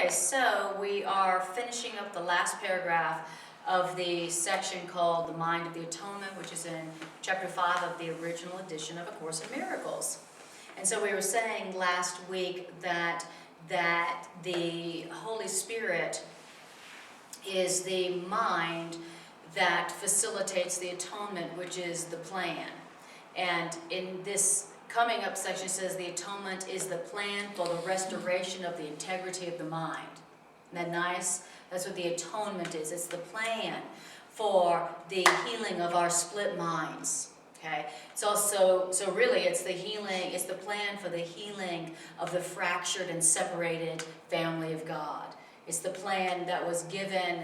Okay, so we are finishing up the last paragraph of the section called The Mind of the Atonement, which is in chapter 5 of the original edition of A Course in Miracles. And so we were saying last week that the Holy Spirit is the mind that facilitates the atonement, which is the plan. And in this coming up section, it says the atonement is the plan for the restoration of the integrity of the mind. Isn't that nice? That's what the atonement is. It's the plan for the healing of our split minds. Okay? It's also, so really it's the healing, it's the plan for the healing of the fractured and separated family of God. It's the plan that was given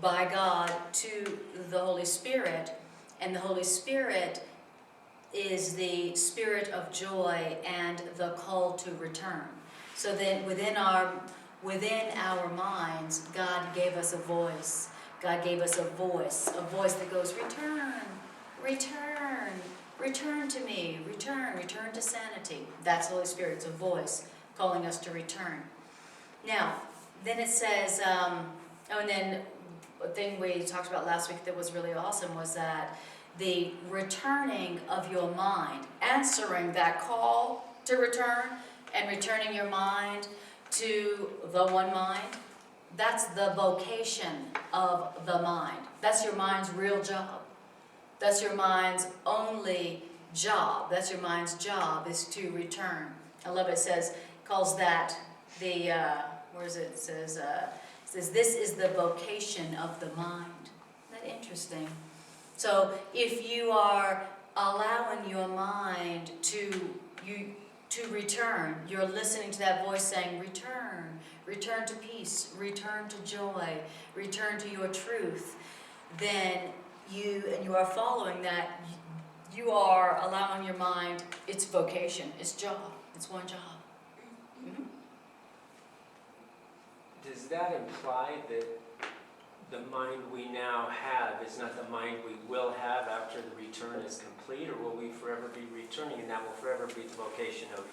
by God to the Holy Spirit, and the Holy Spirit is the spirit of joy and the call to return. So then within our minds, God gave us a voice. God gave us a voice that goes, return, return, return to me, return to sanity. That's the Holy Spirit. It's a voice calling us to return. Now, then it says, and then a thing we talked about last week that was really awesome was that the returning of your mind, answering that call to return and returning your mind to the one mind, that's the vocation of the mind. That's your mind's real job. That's your mind's only job. That's your mind's job, is to return. I love it. It says, calls that the, where is it? It says this is the vocation of the mind. Isn't that interesting? So if you are allowing your mind to return, you're listening to that voice saying, return, return to peace, return to joy, return to your truth, then you are following that, you are allowing your mind its vocation, its job, its one job. Mm-hmm. Does that imply that the mind we now have is not the mind we will have after the return is complete, or will we forever be returning and that will forever be the vocation of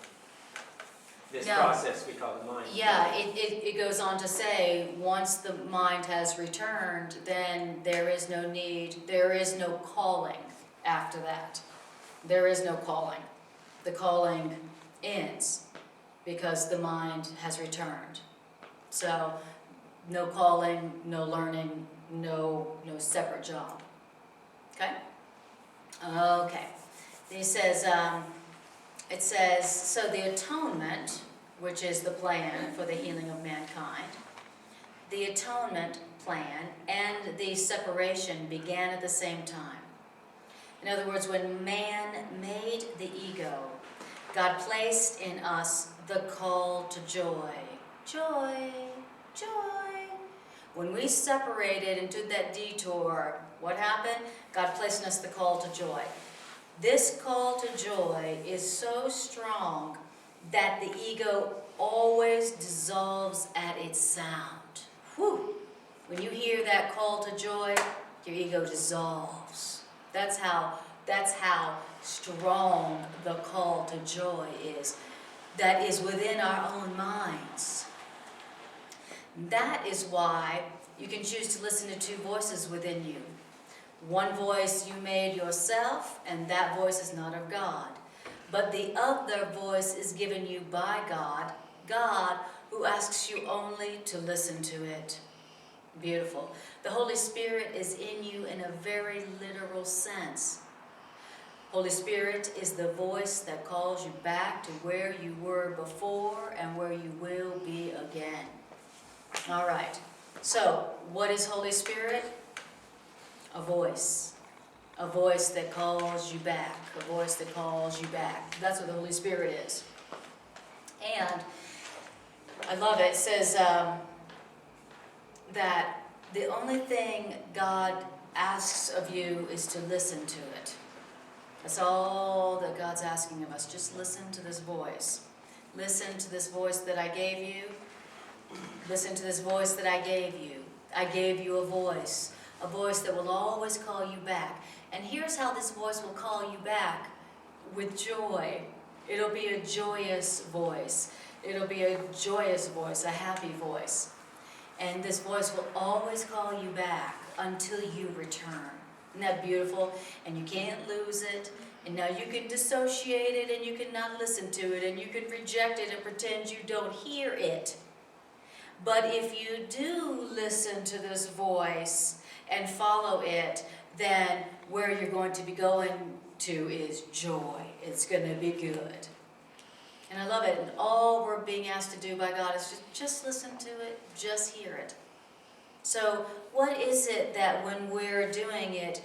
this process we call the mind? Yeah, it goes on to say, once the mind has returned, then there is no need, there is no calling after that. There is no calling. The calling ends because the mind has returned. So, no calling, no learning, no separate job. Okay? Okay. He says, it says, so the atonement, which is the plan for the healing of mankind, the atonement plan and the separation began at the same time. In other words, when man made the ego, God placed in us the call to joy. Joy, joy. When we separated and took that detour, what happened? God placed in us the call to joy. This call to joy is so strong that the ego always dissolves at its sound. Whew. When you hear that call to joy, your ego dissolves. That's how strong the call to joy is. That is within our own minds. That is why you can choose to listen to two voices within you. One voice you made yourself, and that voice is not of God. But the other voice is given you by God, God who asks you only to listen to it. Beautiful. The Holy Spirit is in you in a very literal sense. Holy Spirit is the voice that calls you back to where you were before and where you will be again. All right. So, what is Holy Spirit? A voice. A voice that calls you back. A voice that calls you back. That's what the Holy Spirit is. And I love it. It says that the only thing God asks of you is to listen to it. That's all that God's asking of us. Just listen to this voice. Listen to this voice that I gave you. Listen to this voice that I gave you. I gave you a voice that will always call you back. And here's how this voice will call you back: with joy. It'll be a joyous voice. It'll be a joyous voice, a happy voice. And this voice will always call you back until you return. Isn't that beautiful? And you can't lose it. And now you can dissociate it, and you can not listen to it, and you can reject it and pretend you don't hear it. But if you do listen to this voice and follow it, then where you're going to be going to is joy. It's going to be good. And I love it. And all we're being asked to do by God is just listen to it, just hear it. So what is it that when we're doing it,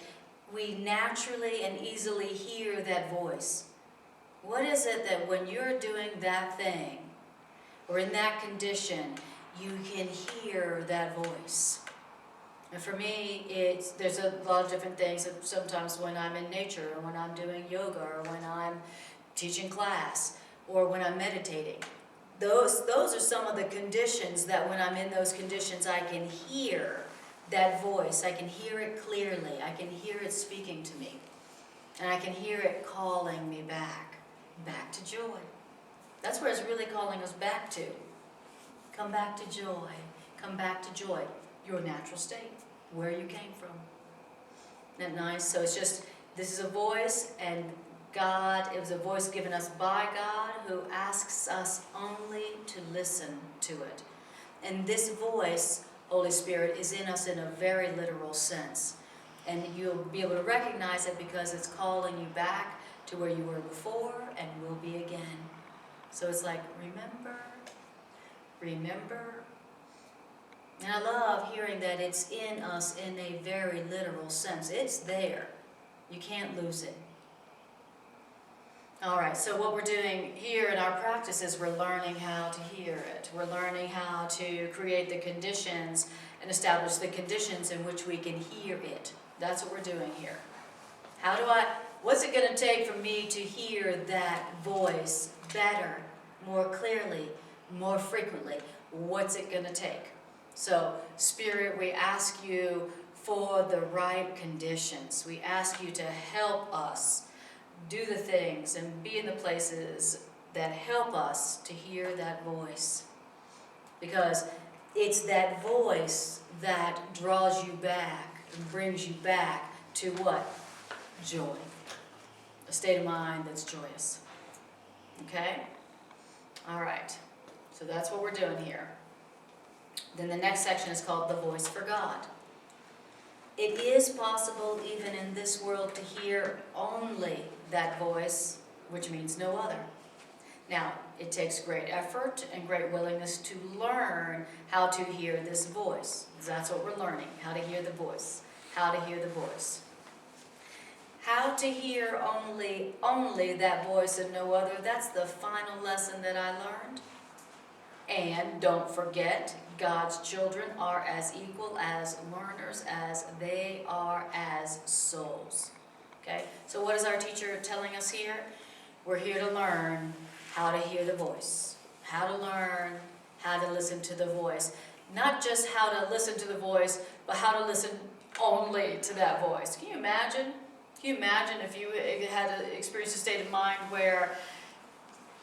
we naturally and easily hear that voice? What is it that when you're doing that thing, or in that condition, you can hear that voice? And for me, there's a lot of different things. Sometimes when I'm in nature, or when I'm doing yoga, or when I'm teaching class, or when I'm meditating. Those are some of the conditions that when I'm in those conditions, I can hear that voice. I can hear it clearly. I can hear it speaking to me. And I can hear it calling me back to joy. That's where it's really calling us back to. Come back to joy. Come back to joy. Your natural state, where you came from. Isn't that nice? So it's just, this is a voice, and God, it was a voice given us by God, who asks us only to listen to it. And this voice, Holy Spirit, is in us in a very literal sense. And you'll be able to recognize it because it's calling you back to where you were before and will be again. So it's like, remember, remember. And I love hearing that it's in us in a very literal sense. It's there. You can't lose it. All right, so what we're doing here in our practice is we're learning how to hear it. We're learning how to create the conditions and establish the conditions in which we can hear it. That's what we're doing here. What's it going to take for me to hear that voice better, more clearly, more frequently? What's it going to take? So, Spirit, we ask you for the right conditions. We ask you to help us do the things and be in the places that help us to hear that voice. Because it's that voice that draws you back and brings you back to what? Joy. A state of mind that's joyous. Okay? All right. So that's what we're doing here. Then the next section is called The Voice for God. It is possible even in this world to hear only that voice, which means no other. Now, it takes great effort and great willingness to learn how to hear this voice. That's what we're learning, how to hear the voice. How to hear the voice. How to hear only that voice and no other, that's the final lesson that I learned. And don't forget, God's children are as equal as learners as they are as souls. Okay? So what is our teacher telling us here? We're here to learn how to hear the voice. How to learn how to listen to the voice. Not just how to listen to the voice, but how to listen only to that voice. Can you imagine? Can you imagine if you had experienced a state of mind where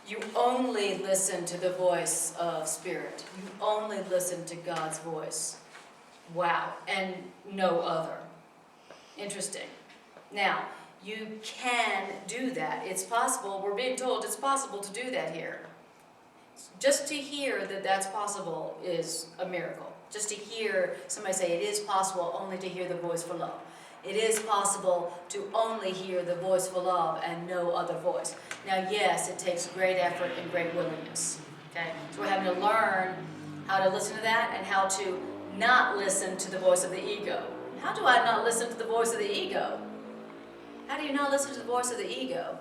you only listen to the voice of Spirit. You only listen to God's voice. Wow. And no other. Interesting. Now, you can do that. It's possible. We're being told it's possible to do that here. Just to hear that that's possible is a miracle. Just to hear somebody say it is possible only to hear the voice for love. It is possible to only hear the voice for love and no other voice. Now, yes, it takes great effort and great willingness. Okay? So we're having to learn how to listen to that and how to not listen to the voice of the ego. How do I not listen to the voice of the ego? How do you not listen to the voice of the ego?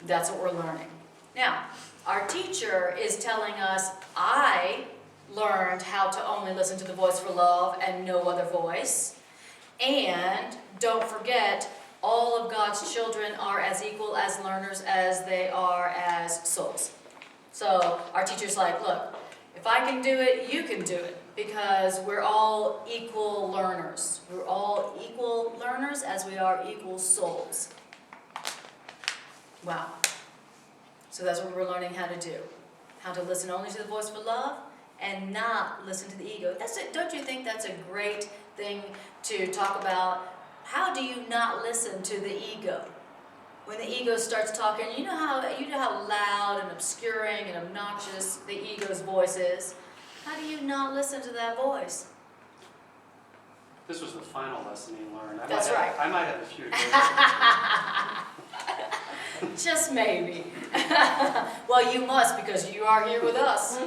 That's what we're learning. Now, our teacher is telling us, I learned how to only listen to the voice for love and no other voice. And don't forget, all of God's children are as equal as learners as they are as souls. So our teacher's like, look, if I can do it, you can do it. Because we're all equal learners. We're all equal learners as we are equal souls. Wow. So that's what we're learning how to do. how to listen only to the voice for love and not listen to the ego. That's it. Don't you think that's a great thing to talk about? How do you not listen to the ego? When the ego starts talking, you know how loud and obscuring and obnoxious the ego's voice is. How do you not listen to that voice? This was the final lesson you learned. That's right. I might have a few to go. Just maybe. Well, you must, because you are here with us. Yeah.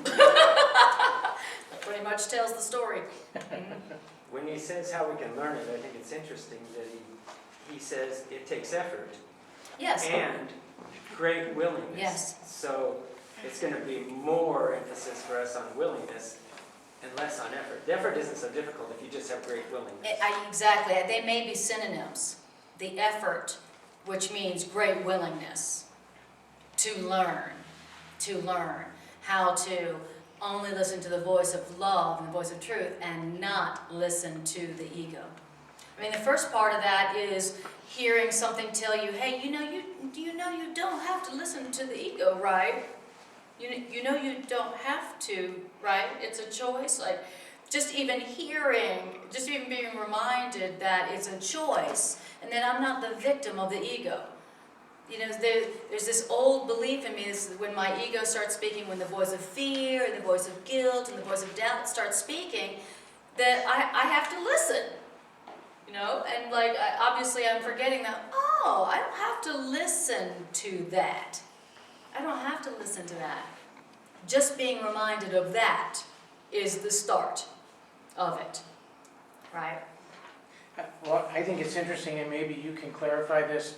That pretty much tells the story. When he says how we can learn it, I think it's interesting that he says it takes effort Yes. and great willingness. Yes. So it's going to be more emphasis for us on willingness and less on effort. The effort isn't so difficult if you just have great willingness. Exactly. They may be synonyms. The effort, which means great willingness to learn how to only listen to the voice of love and the voice of truth and not listen to the ego. I mean, the first part of that is hearing something tell you, hey, you don't have to listen to the ego, right? You know you don't have to, right? It's a choice. Like, just even being reminded that it's a choice and that I'm not the victim of the ego. You know, there's this old belief in me, this is when my ego starts speaking, when the voice of fear and the voice of guilt and the voice of doubt starts speaking, that I have to listen. You know, and like, obviously I'm forgetting that, oh, I don't have to listen to that. I don't have to listen to that. Just being reminded of that is the start of it, right? Well, I think it's interesting, and maybe you can clarify this,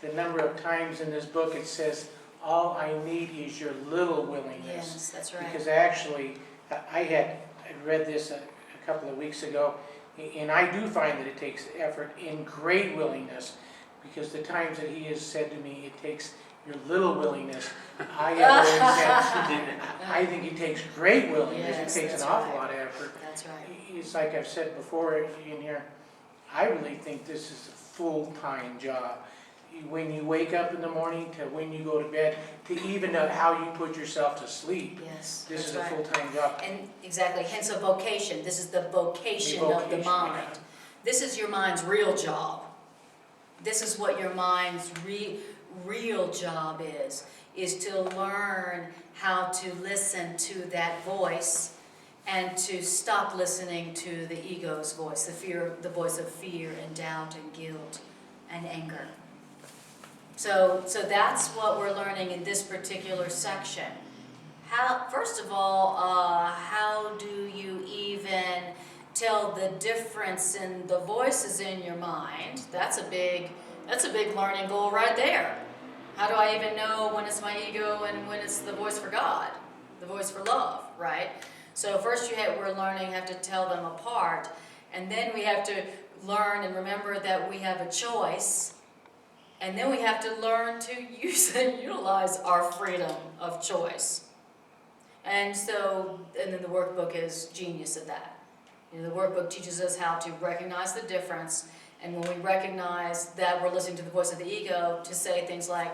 the number of times in this book it says, all I need is your little willingness. Yes, that's right. Because actually, I read this a couple of weeks ago, and I do find that it takes effort and great willingness, because the times that he has said to me, it takes your little willingness, I have always said, I think it takes great willingness. Yes, It takes that's an awful right. lot of effort. That's right. It's like I've said before in here, I really think this is a full-time job. When you wake up in the morning to when you go to bed, to even how you put yourself to sleep. Yes, This is that's a right. full-time job. And exactly, hence a vocation. This is the vocation of the vocation, mind. yeah. This is your mind's real job. This is what your mind's real job is to learn how to listen to that voice and to stop listening to the ego's voice, the voice of fear and doubt and guilt and anger. So that's what we're learning in this particular section. First of all, how do you even tell the difference in the voices in your mind? That's a big learning goal right there. How do I even know when it's my ego and when it's the voice for God, the voice for love, right? So first we're learning how to tell them apart, and then we have to learn and remember that we have a choice. And then we have to learn to use and utilize our freedom of choice. And then the workbook is genius at that. You know, the workbook teaches us how to recognize the difference, and when we recognize that we're listening to the voice of the ego, to say things like,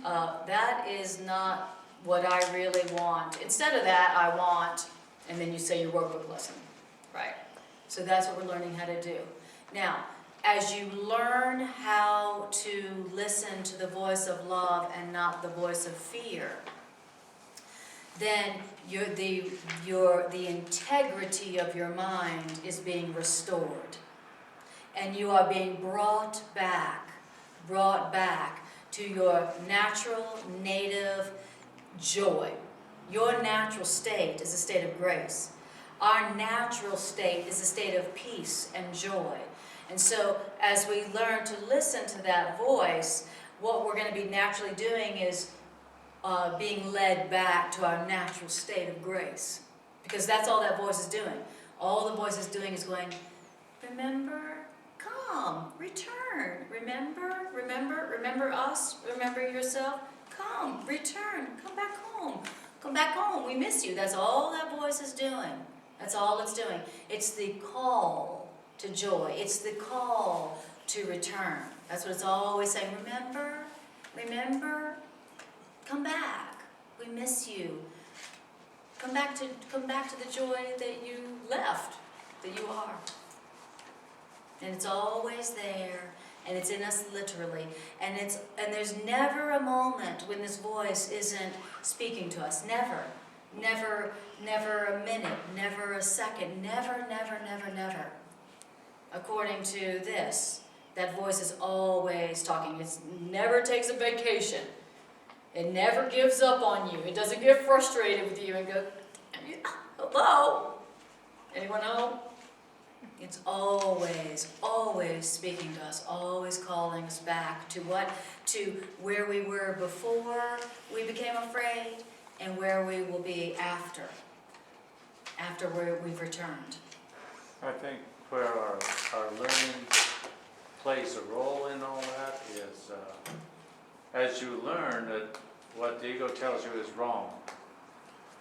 that is not what I really want. Instead of that, I want, and then you say your workbook lesson, right? So that's what we're learning how to do. Now, as you learn how to listen to the voice of love and not the voice of fear, then the integrity of your mind is being restored. And you are being brought back to your natural, native joy. Your natural state is a state of grace. Our natural state is a state of peace and joy. And so as we learn to listen to that voice, what we're going to be naturally doing is being led back to our natural state of grace. Because that's all that voice is doing. All the voice is doing is going, remember, come, return, remember us, remember yourself, come, return, come back home, we miss you. That's all that voice is doing. That's all it's doing. It's the call to joy. It's the call to return. That's what it's always saying. Remember, come back. We miss you. Come back to the joy that you left, that you are. And it's always there, and it's in us literally. And there's never a moment when this voice isn't speaking to us. Never. Never a minute, never a second, never. According to this, that voice is always talking. It never takes a vacation. It never gives up on you. It doesn't get frustrated with you and go, hello? Anyone home? It's always speaking to us, always calling us back to what? To where we were before we became afraid and where we will be after where we've returned. I think where our learning plays a role in all that is as you learn that what the ego tells you is wrong,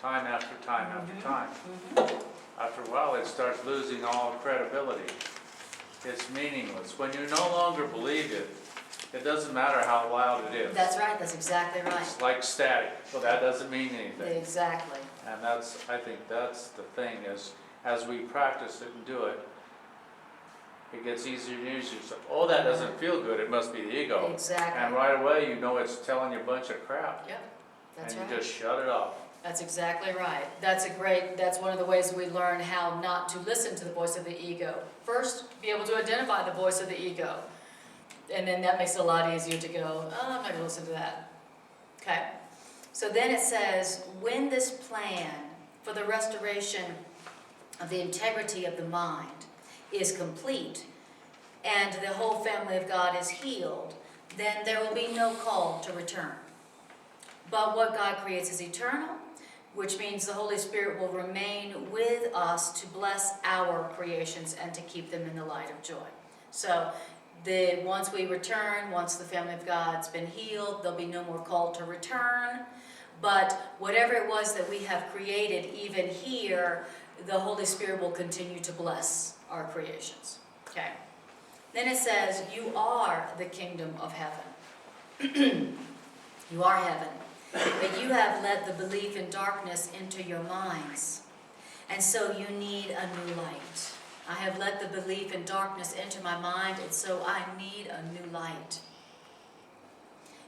time after time after time. After a while, it starts losing all credibility. It's meaningless. When you no longer believe it, it doesn't matter how loud it is. That's right, that's exactly right. It's like static. Well, that doesn't mean anything. Exactly. And I think that's the thing is, as we practice it and do it, it gets easier and easier. So, oh, that doesn't feel good. It must be the ego. Exactly. And right away, you know it's telling you a bunch of crap. Yep, that's and right. you just shut it off. That's exactly right. That's one of the ways we learn how not to listen to the voice of the ego. First, be able to identify the voice of the ego. And then that makes it a lot easier to go, oh, I'm not going to listen to that. Okay? So then it says, when this plan for the restoration of the integrity of the mind is complete and the whole family of God is healed, then there will be no call to return. But what God creates is eternal, which means the Holy Spirit will remain with us to bless our creations and to keep them in the light of joy. So once we return, once the family of God's been healed, there'll be no more call to return. But whatever it was that we have created, even here, the Holy Spirit will continue to bless our creations. Okay. Then it says, you are the kingdom of heaven. You are heaven. But you have let the belief in darkness into your minds. And so you need a new light. I have let the belief in darkness into my mind, and so I need a new light.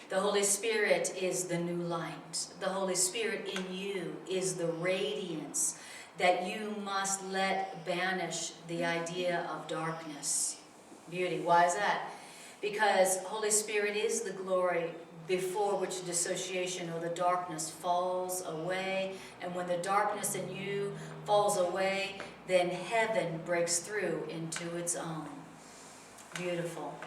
The Holy Spirit is the new light. The Holy Spirit in you is the radiance that you must let banish the idea of darkness. Beauty. Why is that? Because Holy Spirit is the glory before which dissociation or the darkness falls away. And when the darkness in you falls away, then heaven breaks through into its own. Beautiful.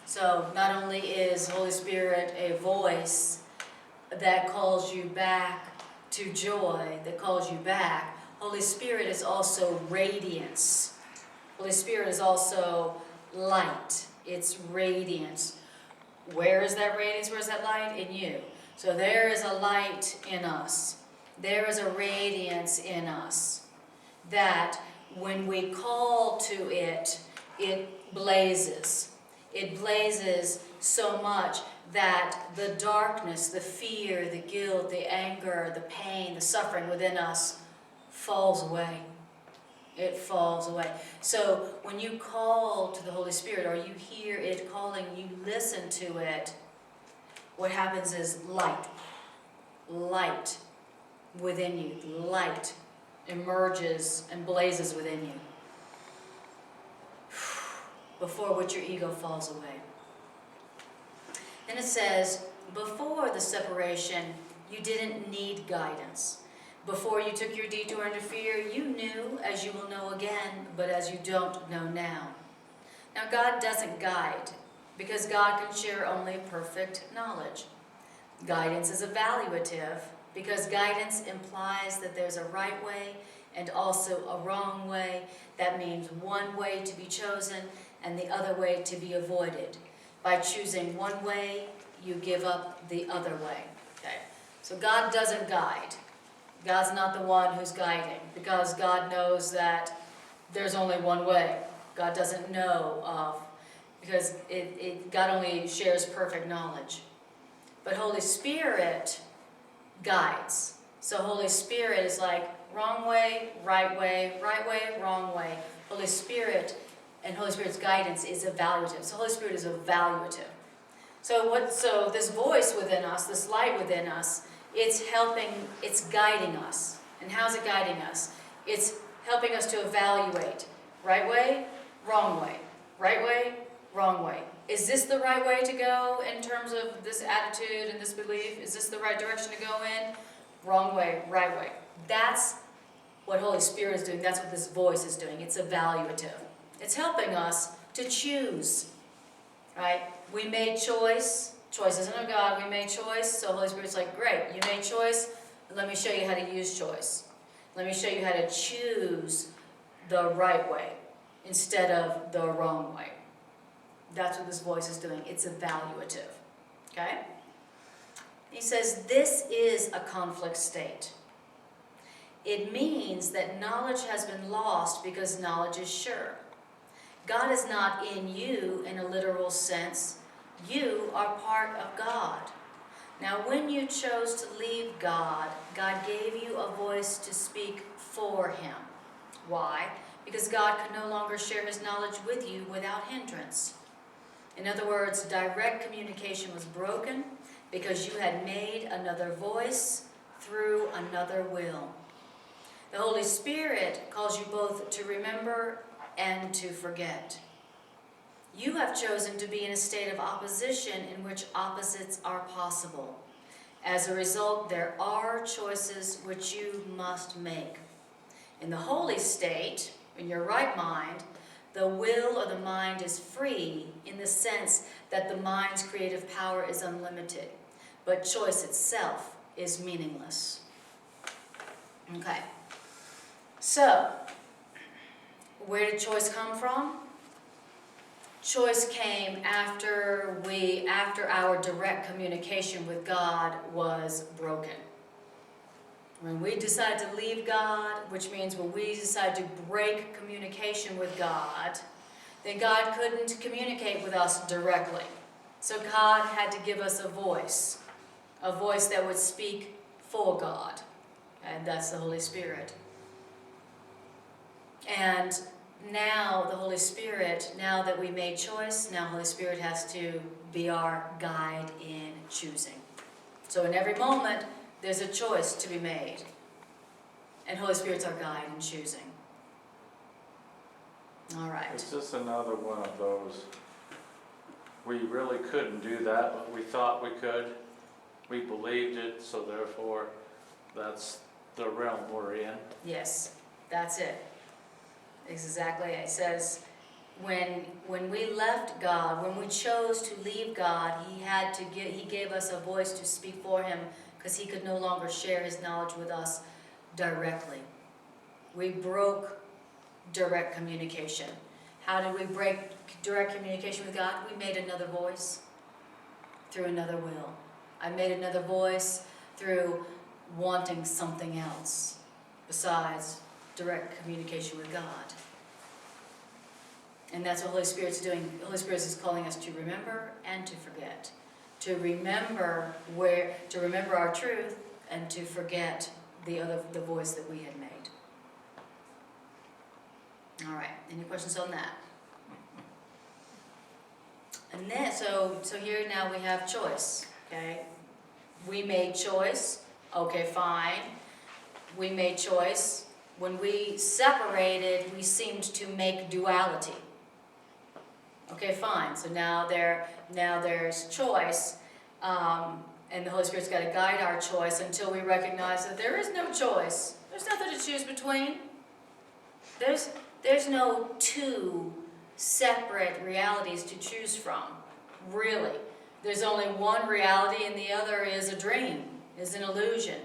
So not only is Holy Spirit a voice that calls you back to joy, that calls you back, Holy Spirit is also radiance. Holy Spirit is also light. It's radiance. Where is that radiance? Where is that light? In you. So there is a light in us. There is a radiance in us that when we call to it, it blazes. It blazes so much that the darkness, the fear, the guilt, the anger, the pain, the suffering within us falls away. It falls away. So when you call to the Holy Spirit, or you hear it calling, you listen to it, what happens is light within you. Light emerges and blazes within you, before which your ego falls away. Then it says, before the separation, you didn't need guidance. Before you took your detour into fear, you knew, as you will know again, but as you don't know now. Now, God doesn't guide, because God can share only perfect knowledge. Guidance is evaluative, because guidance implies that there's a right way and also a wrong way. That means one way to be chosen and the other way to be avoided. By choosing one way, you give up the other way. Okay? So God doesn't guide. God's not the one who's guiding, because God knows that there's only one way. God doesn't know of, because God only shares perfect knowledge. But Holy Spirit guides. So Holy Spirit is like wrong way, right way, wrong way. Holy Spirit and Holy Spirit's guidance is evaluative. So Holy Spirit is evaluative. So this voice within us, this light within us, it's guiding us. And how's it guiding us? It's helping us to evaluate. Right way, wrong way. Right way, wrong way. Is this the right way to go in terms of this attitude and this belief? Is this the right direction to go in? Wrong way, right way. That's what Holy Spirit is doing. That's what this voice is doing. It's evaluative. It's helping us to choose, right? We made choice. Choice isn't of God. We made choice. So Holy Spirit's like, great, you made choice. Let me show you how to use choice. Let me show you how to choose the right way instead of the wrong way. That's what this voice is doing. It's evaluative. Okay? He says, this is a conflict state. It means that knowledge has been lost because knowledge is sure. God is not in you in a literal sense. You are part of God. Now, when you chose to leave God, God gave you a voice to speak for Him. Why? Because God could no longer share His knowledge with you without hindrance. In other words, direct communication was broken because you had made another voice through another will. The Holy Spirit calls you both to remember and to forget. You have chosen to be in a state of opposition in which opposites are possible. As a result, there are choices which you must make. In the holy state, in your right mind, the will or the mind is free in the sense that the mind's creative power is unlimited, but choice itself is meaningless. Okay. So, where did choice come from? Choice came after our direct communication with God was broken. When we decided to leave God, which means when we decided to break communication with God, then God couldn't communicate with us directly. So God had to give us a voice that would speak for God, and that's the Holy Spirit. And now the Holy Spirit, now that we made choice, now Holy Spirit has to be our guide in choosing. So in every moment, there's a choice to be made. And Holy Spirit's our guide in choosing. All right. It's just another one of those, we really couldn't do that, but we thought we could. We believed it, so therefore, that's the realm we're in. Yes, that's it. Exactly. It says, when we left God, when we chose to leave God, He gave us a voice to speak for Him because He could no longer share His knowledge with us directly. We broke direct communication. How did we break direct communication with God? We made another voice through another will. I made another voice through wanting something else besides direct communication with God. And that's what Holy Spirit's doing. Holy Spirit is calling us to remember and to forget. To remember our truth and to forget the voice that we had made. All right, any questions on that? And then, so here now we have choice, okay? We made choice, okay, fine. We made choice. When we separated, we seemed to make duality. Okay, fine. So now there's choice, and the Holy Spirit's got to guide our choice until we recognize that there is no choice. There's nothing to choose between. There's no two separate realities to choose from, really. There's only one reality, and the other is a dream, is an illusion.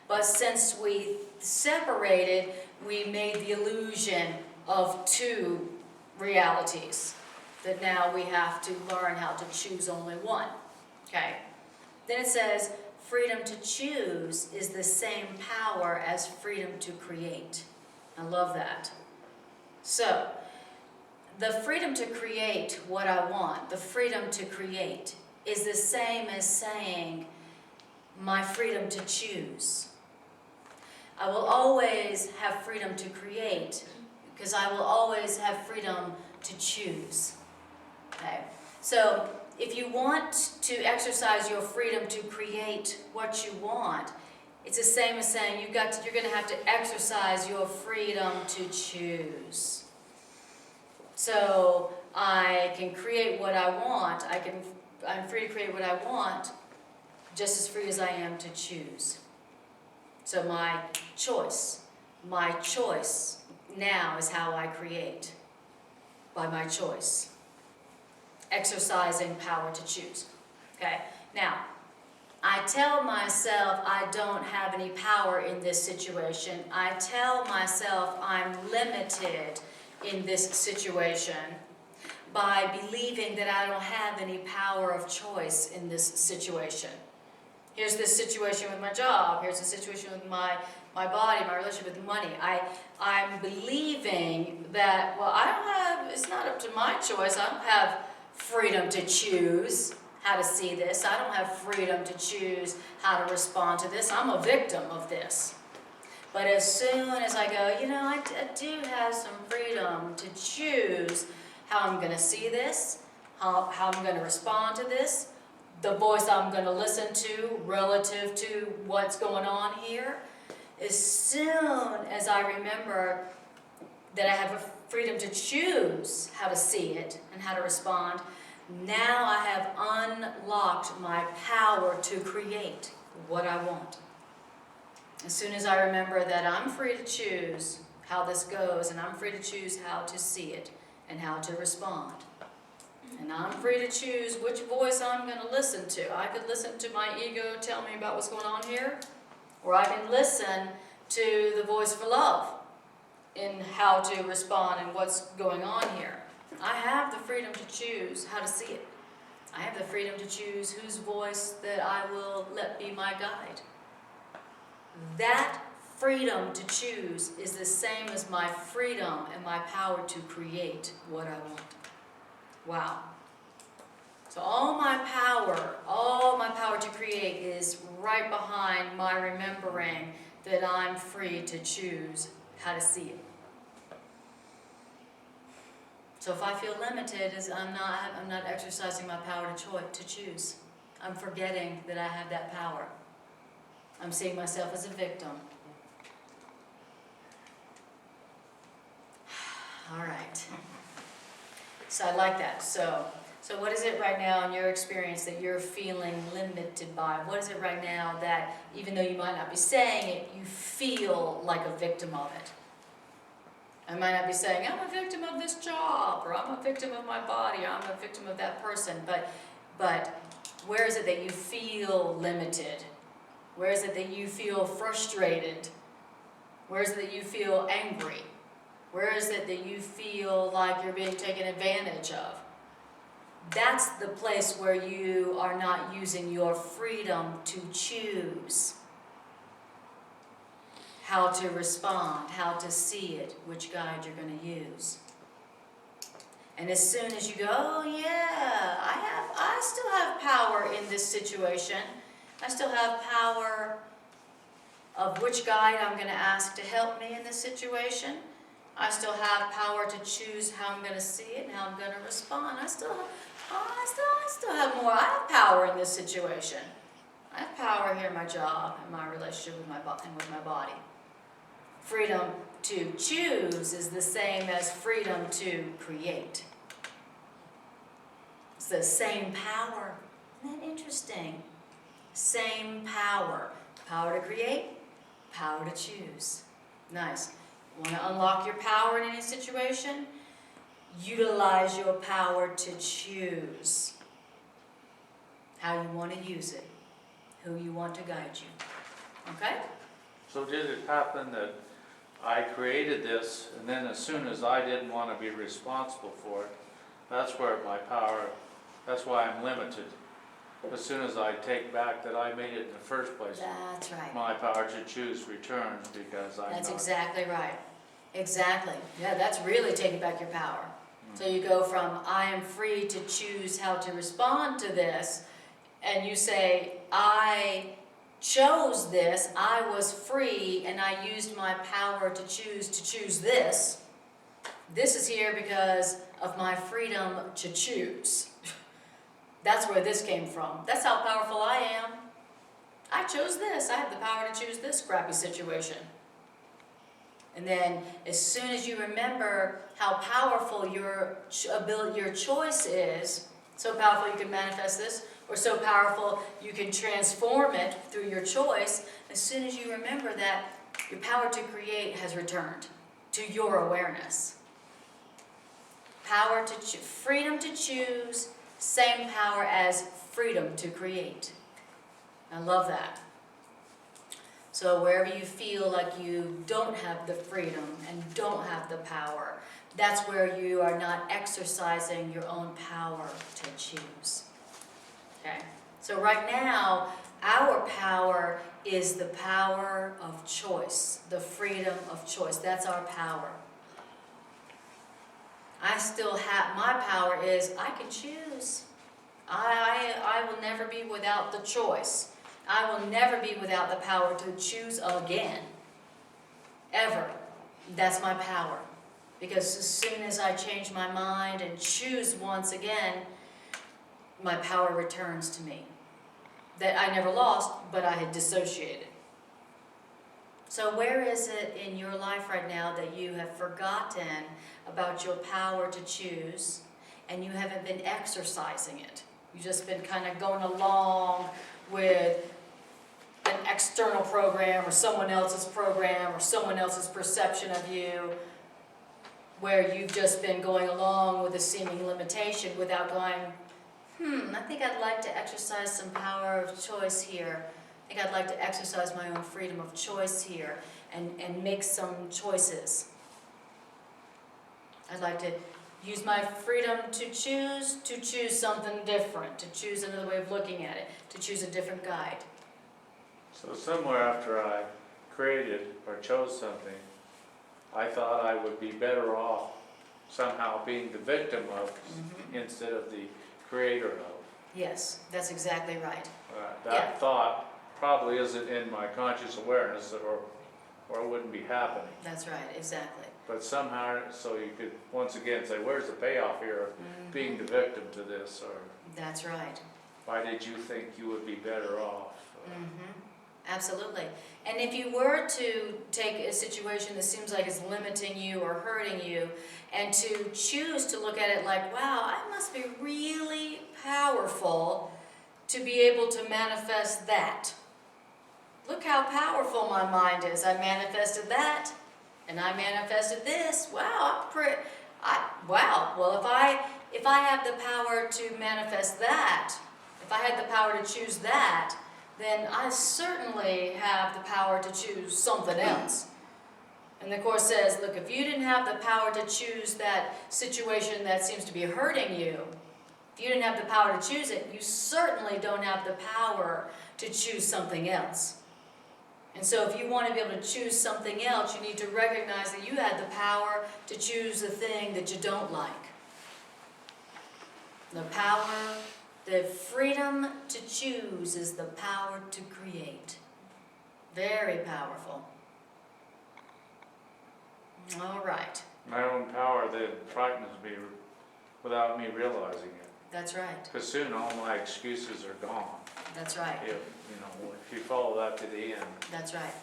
But since we separated, we made the illusion of two realities. That now we have to learn how to choose only one. Okay? Then it says, freedom to choose is the same power as freedom to create. I love that. So, the freedom to create what I want, the freedom to create, is the same as saying, my freedom to choose. I will always have freedom to create because I will always have freedom to choose. Okay? So if you want to exercise your freedom to create what you want, it's the same as saying you're going to have to exercise your freedom to choose. So I can create what I want. I'm free to create what I want, just as free as I am to choose. So my choice now is how I create, by my choice. Exercising power to choose. Okay? Now, I tell myself I don't have any power in this situation. I tell myself I'm limited in this situation by believing that I don't have any power of choice in this situation. Here's this situation with my job. Here's the situation with my body, my relationship with money. I'm believing that, well, it's not up to my choice. I don't have freedom to choose how to see this. I don't have freedom to choose how to respond to this. I'm a victim of this. But as soon as I go, I do have some freedom to choose how I'm going to see this, how I'm going to respond to this, the voice I'm going to listen to relative to what's going on here. As soon as I remember that I have a freedom to choose how to see it and how to respond, now I have unlocked my power to create what I want. As soon as I remember that I'm free to choose how this goes, and I'm free to choose how to see it and how to respond. And I'm free to choose which voice I'm going to listen to. I could listen to my ego tell me about what's going on here, or I can listen to the voice for love in how to respond and what's going on here. I have the freedom to choose how to see it. I have the freedom to choose whose voice that I will let be my guide. That freedom to choose is the same as my freedom and my power to create what I want. Wow. So all my power to create is right behind my remembering that I'm free to choose how to see it. So if I feel limited, I'm not exercising my power to choose. I'm forgetting that I have that power. I'm seeing myself as a victim. All right. So I like that. So what is it right now in your experience that you're feeling limited by? What is it right now that, even though you might not be saying it, you feel like a victim of it? I might not be saying, I'm a victim of this job, or I'm a victim of my body, or I'm a victim of that person, but where is it that you feel limited? Where is it that you feel frustrated? Where is it that you feel angry? Where is it that you feel like you're being taken advantage of? That's the place where you are not using your freedom to choose how to respond, how to see it, which guide you're going to use. And as soon as you go, oh yeah, I still have power in this situation. I still have power of which guide I'm going to ask to help me in this situation. I still have power to choose how I'm going to see it and how I'm going to respond. I still have more. I have power in this situation. I have power here in my job, in my relationship with my body. Freedom to choose is the same as freedom to create. It's the same power. Isn't that interesting? Same power. Power to create, power to choose. Nice. Want to unlock your power in any situation? Utilize your power to choose how you want to use it, who you want to guide you. Okay? So did it happen that I created this, and then as soon as I didn't want to be responsible for it, that's where my power, that's why I'm limited. As soon as I take back that I made it in the first place, That's right. my power to choose returns because I'm That's not. exactly right. Exactly. Yeah, that's really taking back your power. So you go from, I am free to choose how to respond to this, and you say, I chose this, I was free, and I used my power to choose this. This is here because of my freedom to choose. That's where this came from. That's how powerful I am. I chose this. I have the power to choose this crappy situation. And then as soon as you remember how powerful your choice is, so powerful you can manifest this, or so powerful you can transform it through your choice, as soon as you remember that, your power to create has returned to your awareness. Freedom to choose, same power as freedom to create. I love that. So wherever you feel like you don't have the freedom and don't have the power, that's where you are not exercising your own power to choose. Okay? So right now, our power is the power of choice, the freedom of choice. That's our power. I still have, my power is I can choose. I will never be without the choice. I will never be without the power to choose again. Ever. That's my power. Because as soon as I change my mind and choose once again, my power returns to me. That I never lost, but I had dissociated. So where is it in your life right now that you have forgotten about your power to choose and you haven't been exercising it? You've just been kind of going along with an external program or someone else's program or someone else's perception of you, where you've just been going along with a seeming limitation without going, I think I'd like to exercise some power of choice here. I think I'd like to exercise my own freedom of choice here and make some choices. I'd like to use my freedom to choose something different, to choose another way of looking at it, to choose a different guide. So somewhere after I created or chose something, I thought I would be better off somehow being the victim of instead of the creator of. Yes, that's exactly right. That thought probably isn't in my conscious awareness, or it wouldn't be happening. That's right, exactly. But somehow, so you could once again say, where's the payoff here of being the victim to this, or That's right. why did you think you would be better off? Absolutely. And if you were to take a situation that seems like it's limiting you or hurting you, and to choose to look at it like, wow, I must be really powerful to be able to manifest that. Look how powerful my mind is. I manifested that, and I manifested this. Wow, well, if I have the power to manifest that, if I had the power to choose that, then I certainly have the power to choose something else. And the Course says, look, if you didn't have the power to choose that situation that seems to be hurting you, if you didn't have the power to choose it, you certainly don't have the power to choose something else. And so if you want to be able to choose something else, you need to recognize that you had the power to choose the thing that you don't like. The power, the freedom to choose is the power to create. Very powerful. All right. My own power that frightens me without me realizing it. That's right. Because soon all my excuses are gone. That's right. If you follow that to the end. That's right.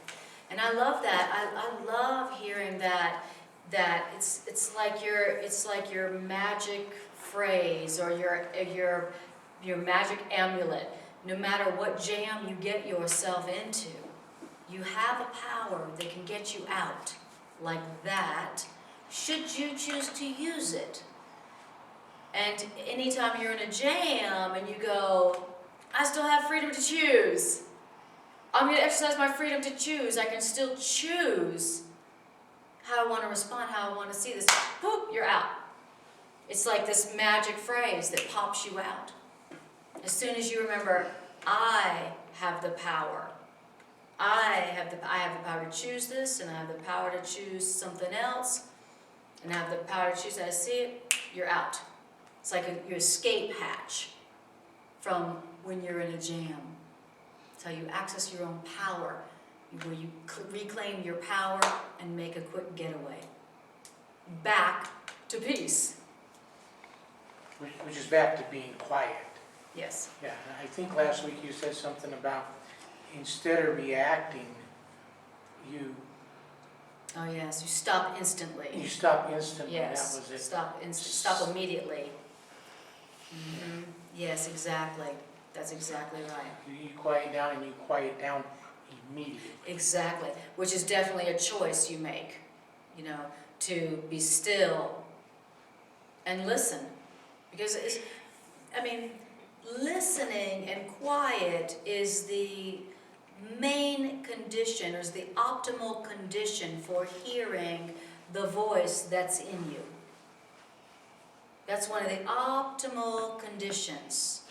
And I love that. I love hearing that it's like your magic phrase or your magic amulet. No matter what jam you get yourself into, you have a power that can get you out like that, should you choose to use it. And anytime you're in a jam and you go, I still have freedom to choose. I'm going to exercise my freedom to choose. I can still choose how I want to respond, how I want to see this. Boop, you're out. It's like this magic phrase that pops you out. As soon as you remember, I have the power. I have the power to choose this, and I have the power to choose something else, and I have the power to choose how I see it, you're out. It's like your escape hatch from when you're in a jam. It's how you access your own power, where you reclaim your power and make a quick getaway. Back to peace. Which is back to being quiet. Yes. Yeah, I think last week you said something about instead of reacting, you Oh yes, you stop instantly. stop instantly. Yes, That was it. stop immediately. Yes, exactly. That's exactly right. You quiet down and you quiet down immediately. Exactly, which is definitely a choice you make, you know, to be still and listen. Because listening and quiet is the main condition, or is the optimal condition for hearing the voice that's in you. That's one of the optimal conditions.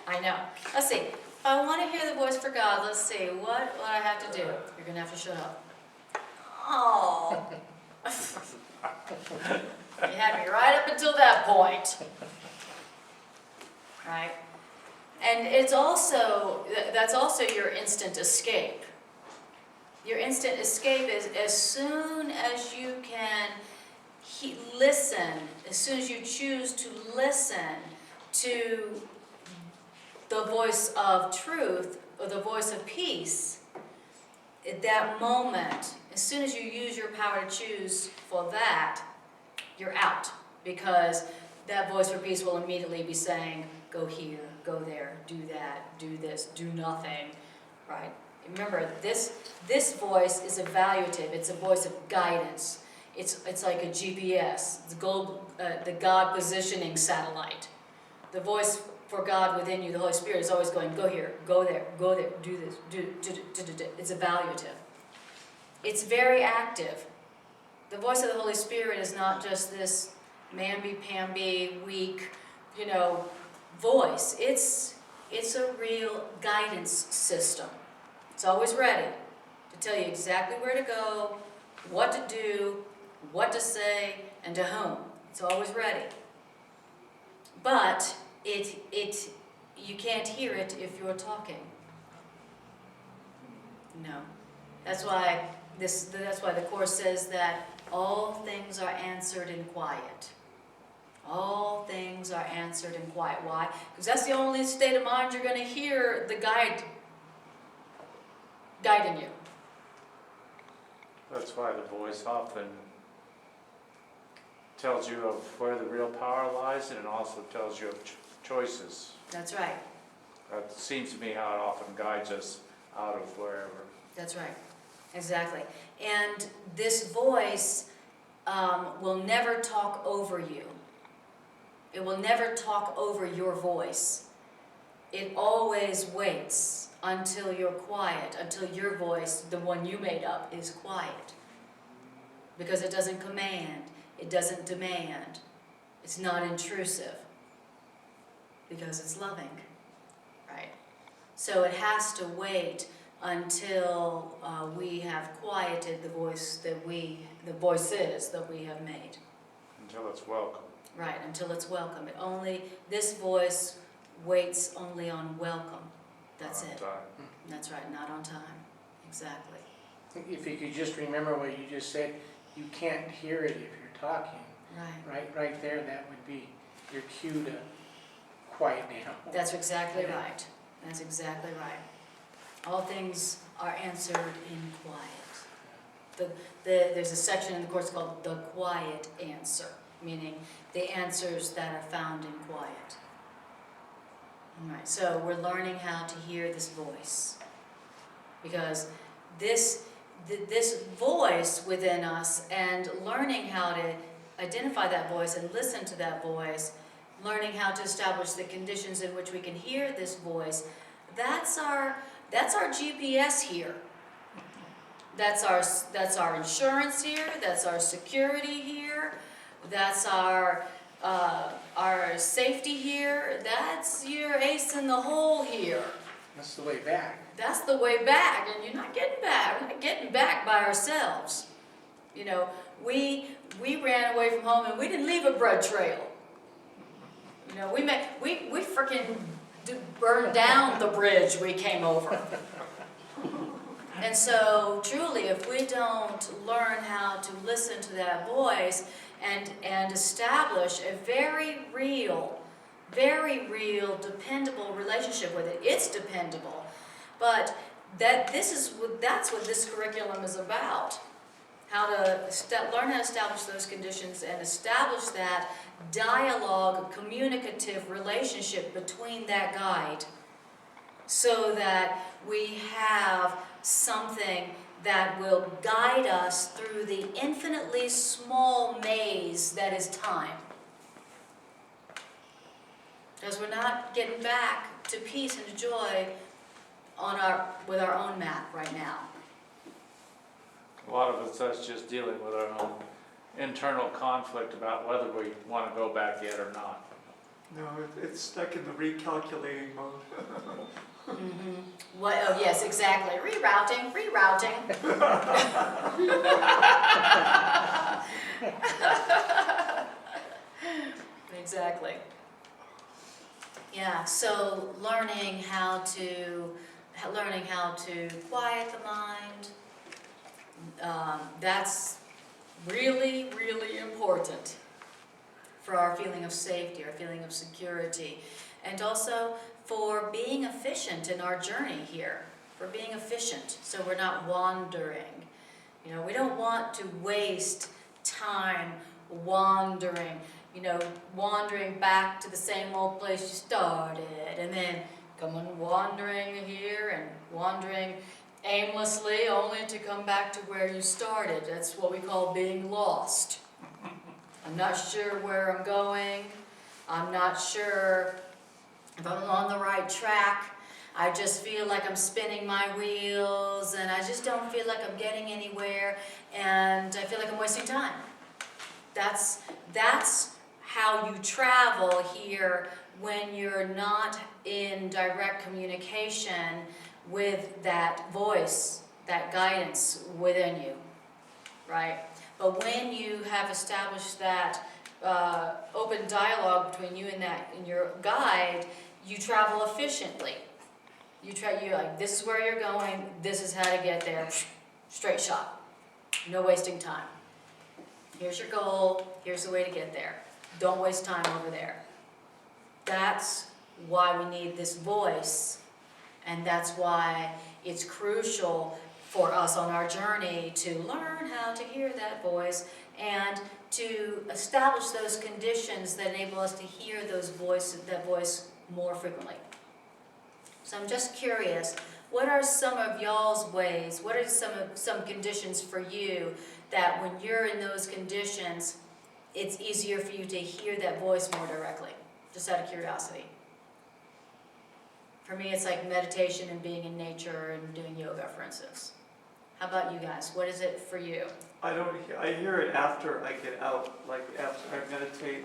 I know. Let's see. If I want to hear the voice for God, let's see. What I have to do? You're going to have to shut up. Oh. You had me right up until that point. Right? And it's also, that's also your instant escape. Your instant escape is as soon as you can listen, as soon as you choose to listen to the voice of truth or the voice of peace, at that moment, as soon as you use your power to choose for that, you're out. Because that voice for peace will immediately be saying, go here, go there, do that, do this, do nothing, right? Remember, this voice is evaluative. It's a voice of guidance. It's like a GPS, the God positioning satellite. The voice for God within you, the Holy Spirit, is always going, go here, go there, do this, do. It's evaluative. It's very active. The voice of the Holy Spirit is not just this mamby-pamby, weak, voice. It's a real guidance system. It's always ready to tell you exactly where to go, what to do, what to say, and to whom. It's always ready. But you can't hear it if you're talking. No. That's why the Course says that all things are answered in quiet. All things are answered in quiet. Why? Because that's the only state of mind you're going to hear the guiding you. That's why the voice often tells you of where the real power lies, and it also tells you of choices. That's right. That seems to me how it often guides us out of wherever. That's right. Exactly. And this voice will never talk over you. It will never talk over your voice. It always waits until you're quiet, until your voice, the one you made up, is quiet. Because it doesn't command, it doesn't demand, it's not intrusive. Because it's loving, right? So it has to wait until we have quieted the voices that we have made. Until it's welcome. Right, until it's welcome. This voice waits only on welcome. That's Not on it. time. That's right, not on time. Exactly. If you could just remember what you just said, you can't hear it if you're talking. Right. Right there, that would be your cue to quiet down. That's exactly right. That's exactly right. All things are answered in quiet. There's a section in the Course called the quiet answer, meaning the answers that are found in quiet. All right, so we're learning how to hear this voice, because this voice within us, and learning how to identify that voice and listen to that voice, learning how to establish the conditions in which we can hear this voice, that's our GPS here. That's our insurance here, that's our security here, that's our safety here, that's your ace in the hole here. That's the way back. That's the way back, and you're not getting back. We're not getting back by ourselves. We ran away from home and we didn't leave a bread trail. We freaking burn down the bridge we came over. And so truly, if we don't learn how to listen to that voice and establish a very real, dependable relationship with it, it's dependable. But that's what this curriculum is about. How to learn how to establish those conditions and establish that dialogue, communicative relationship between that guide, so that we have something that will guide us through the infinitely small maze that is time. Because we're not getting back to peace and to joy with our own map right now. A lot of us just dealing with our own internal conflict about whether we want to go back yet or not. No, it's stuck in the recalculating mode. Mm-hmm. Oh yes, exactly. Rerouting. Exactly. Yeah, so learning how to quiet the mind, that's really, really important for our feeling of safety, our feeling of security, and also for being efficient in our journey here, for being efficient so we're not wandering. You know, we don't want to waste time wandering, wandering back to the same old place you started, and then coming wandering here and wandering aimlessly only to come back to where you started. That's what we call being lost. I'm not sure where I'm going. I'm not sure if I'm on the right track. I just feel like I'm spinning my wheels and I just don't feel like I'm getting anywhere, and I feel like I'm wasting time. That's how you travel here when you're not in direct communication with that voice, that guidance within you, right? But when you have established that open dialogue between you and your guide, you travel efficiently. You're like, this is where you're going, this is how to get there, straight shot, no wasting time. Here's your goal, here's the way to get there. Don't waste time over there. That's why we need this voice, and that's why it's crucial for us on our journey to learn how to hear that voice and to establish those conditions that enable us to hear that voice more frequently. So I'm just curious, what are some of y'all's ways, what are some conditions for you that when you're in those conditions, it's easier for you to hear that voice more directly, just out of curiosity? For me, it's like meditation and being in nature and doing yoga, for instance. How about you guys? What is it for you? I hear it after I get out, like after I meditate,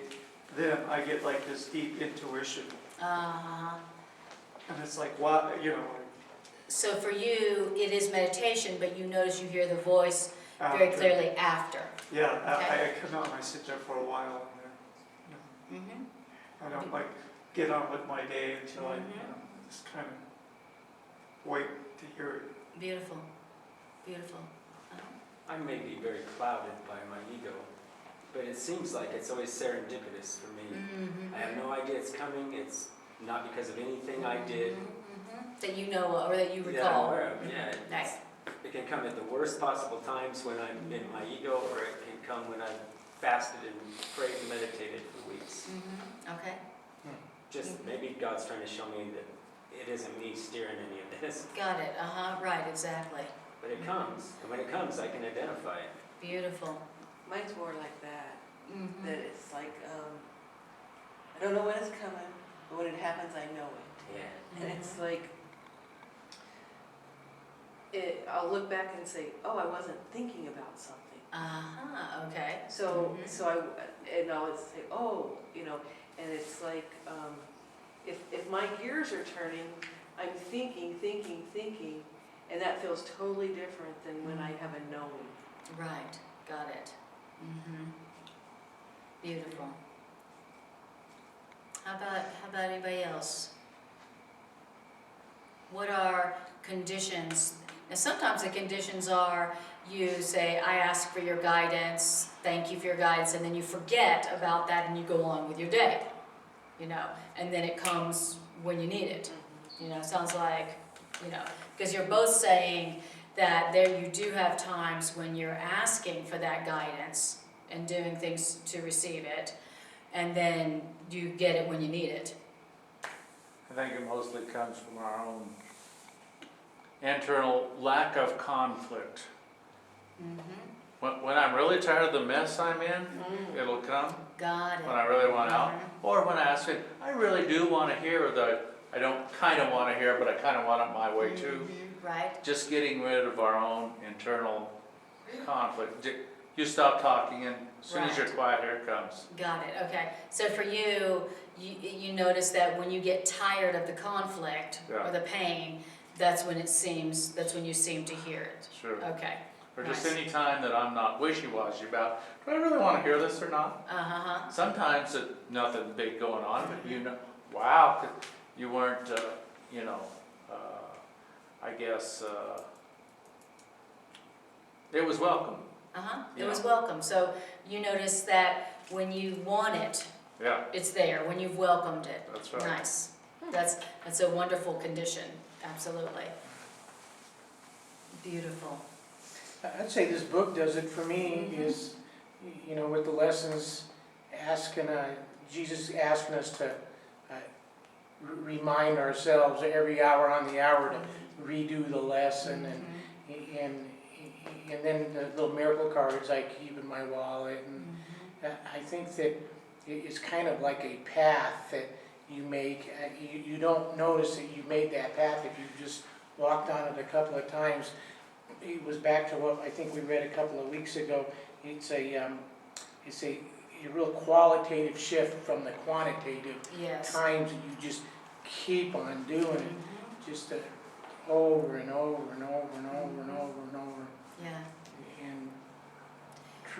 then I get like this deep intuition. Uh-huh. And it's like, wow, So for you, it is meditation, but you notice you hear the voice very after. clearly after. Yeah, Okay. I come out and I sit there for a while and Mm-hmm. I don't like get on with my day until I just kind of wait to hear it. Beautiful. Beautiful. I may be very clouded by my ego, but it seems like it's always serendipitous for me. Mm-hmm. I have no idea it's coming. It's not because of anything I did. Mm-hmm. That you know of, or that you That I'm recall. aware of. Yeah, Nice. it can come at the worst possible times when I'm in my ego, or it can come when I've fasted and prayed and meditated for weeks. Mm-hmm. Okay. Just maybe God's trying to show me that it isn't me steering any of this. Got it. Uh-huh. Right, exactly. But it comes, and when it comes, I can identify it. Beautiful. Mine's more like that, Mm-hmm. that it's like, I don't know when it's coming, but when it happens, I know it. Yeah. And it's like, I'll look back and say, oh, I wasn't thinking about something. Uh-huh. Okay. So, Mhm. and I'll say, oh, and it's like, if my gears are turning, I'm thinking, and that feels totally different than when I have a knowing. Right. Got it. Mm-hmm. Beautiful. How about anybody else? What are conditions? Now, sometimes the conditions are you say, I ask for your guidance, thank you for your guidance, and then you forget about that and you go on with your day, you know, and then it comes when you need it. You know, it sounds like, you know, because you're both saying that there you do have times when you're asking for that guidance and doing things to receive it, and then you get it when you need it. I think it mostly comes from our own internal lack of conflict. When I'm really tired of the mess I'm in, it'll come. Got it. When I really want out, or when I ask it, I really do want to hear that. I don't kind of want to hear, but I kind of want it my way too. Right. Just getting rid of our own internal conflict. You stop talking, and as soon as you're quiet, here it comes. Got it, okay. So for you, you notice that when you get tired of the conflict or the pain, that's when you seem to hear it. Sure. Okay. Or just Nice. any time that I'm not wishy-washy about, do I really want to hear this or not? Uh-huh. Sometimes nothing big going on, but you know, wow, you weren't, you know, I guess, it was welcome. Uh-huh. It Yeah. was welcome. So you notice that when you want it, Yeah, it's there. When you've welcomed it. that's right. Nice. That's a wonderful condition. Absolutely. Beautiful. I'd say this book does it for me, is, you know, with the lessons, Jesus asking us to remind ourselves every hour on the hour to redo the lesson, and then the little miracle cards I keep in my wallet, and I think that it's kind of like a path that you make. You don't notice that you made that path if you just walked on it a couple of times. It was back to what I think we read a couple of weeks ago. It's a real qualitative shift from the quantitative Yes. times that you just keep on doing it, just over and over and over and over and over and over, Yeah. and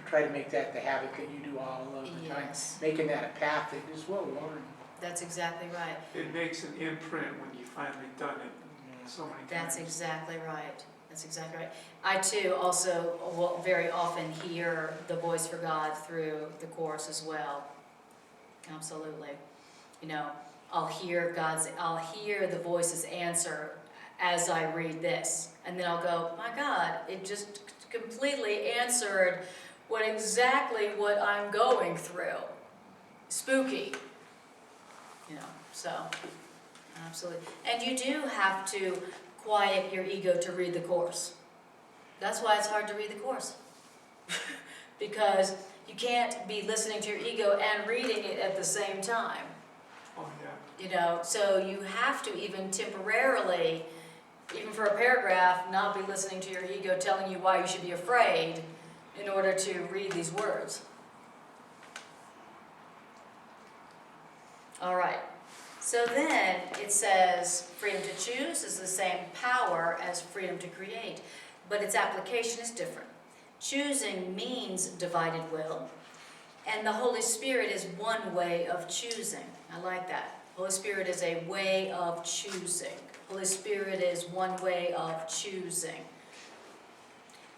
try to make that the habit that you do all of the time. Yes. Making that a path that is well worn. That's exactly right. It makes an imprint when you finally done it so many times. That's exactly right. That's exactly right. I too also will very often hear the voice for God through the Course as well. Absolutely. You know, I'll hear the voice's answer as I read this, and then I'll go, my God, it just completely answered exactly what I'm going through. Spooky. You know, so absolutely. And you do have to quiet your ego to read the Course. That's why it's hard to read the Course. Because you can't be listening to your ego and reading it at the same time. Oh, yeah. You know, so you have to even temporarily, even for a paragraph, not be listening to your ego telling you why you should be afraid in order to read these words. All right. So then it says freedom to choose is the same power as freedom to create, but its application is different. Choosing means divided will, and the Holy Spirit is one way of choosing. I like that. Holy Spirit is a way of choosing. Holy Spirit is one way of choosing.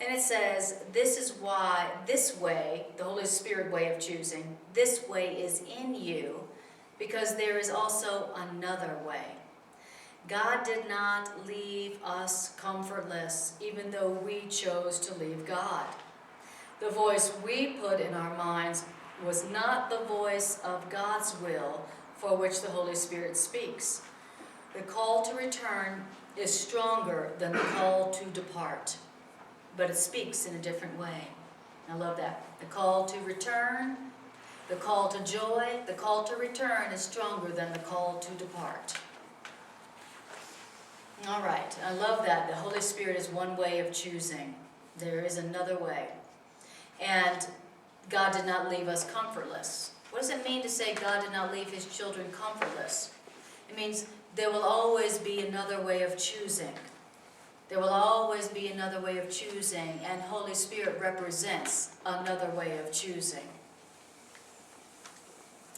And it says, this is why this way, the Holy Spirit way of choosing, this way is in you, because there is also another way. God did not leave us comfortless, even though we chose to leave God. The voice we put in our minds was not the voice of God's will for which the Holy Spirit speaks. The call to return is stronger than the call to depart, but it speaks in a different way. I love that. The call to return, the call to joy, the call to return is stronger than the call to depart. All right, I love that. The Holy Spirit is one way of choosing. There is another way. And God did not leave us comfortless. What does it mean to say God did not leave his children comfortless? It means there will always be another way of choosing. There will always be another way of choosing, and Holy Spirit represents another way of choosing.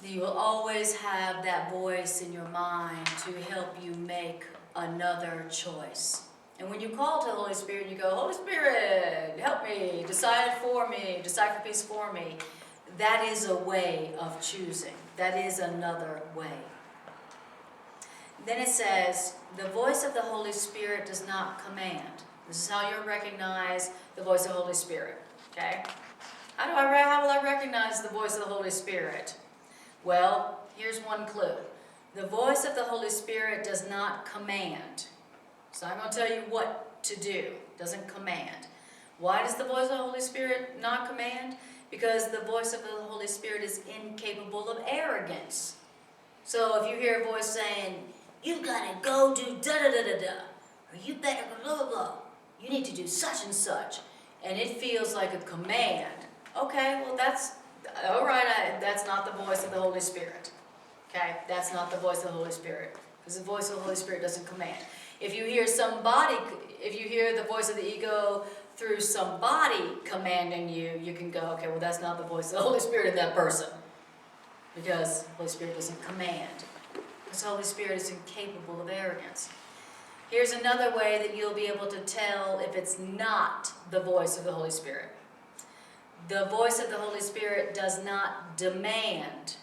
You will always have that voice in your mind to help you make another choice. And when you call to the Holy Spirit, you go, Holy Spirit, help me, decide for me, decide for peace for me. That is a way of choosing. That is another way. Then it says, the voice of the Holy Spirit does not command. This is how you recognize the voice of the Holy Spirit, okay? How will I recognize the voice of the Holy Spirit? Well, here's one clue. The voice of the Holy Spirit does not command. So I'm going to tell you what to do. It doesn't command. Why does the voice of the Holy Spirit not command? Because the voice of the Holy Spirit is incapable of arrogance. So if you hear a voice saying, you gotta go do da-da-da-da-da, or you better blah, blah, blah, you need to do such and such, and it feels like a command, okay, well that's, all right, that's not the voice of the Holy Spirit. Okay, that's not the voice of the Holy Spirit, because the voice of the Holy Spirit doesn't command. If you hear the voice of the ego through somebody commanding you, you can go, okay, well that's not the voice of the Holy Spirit in that person, because the Holy Spirit doesn't command. Because the Holy Spirit is incapable of arrogance. Here's another way that you'll be able to tell if it's not the voice of the Holy Spirit. The voice of the Holy Spirit does not demand.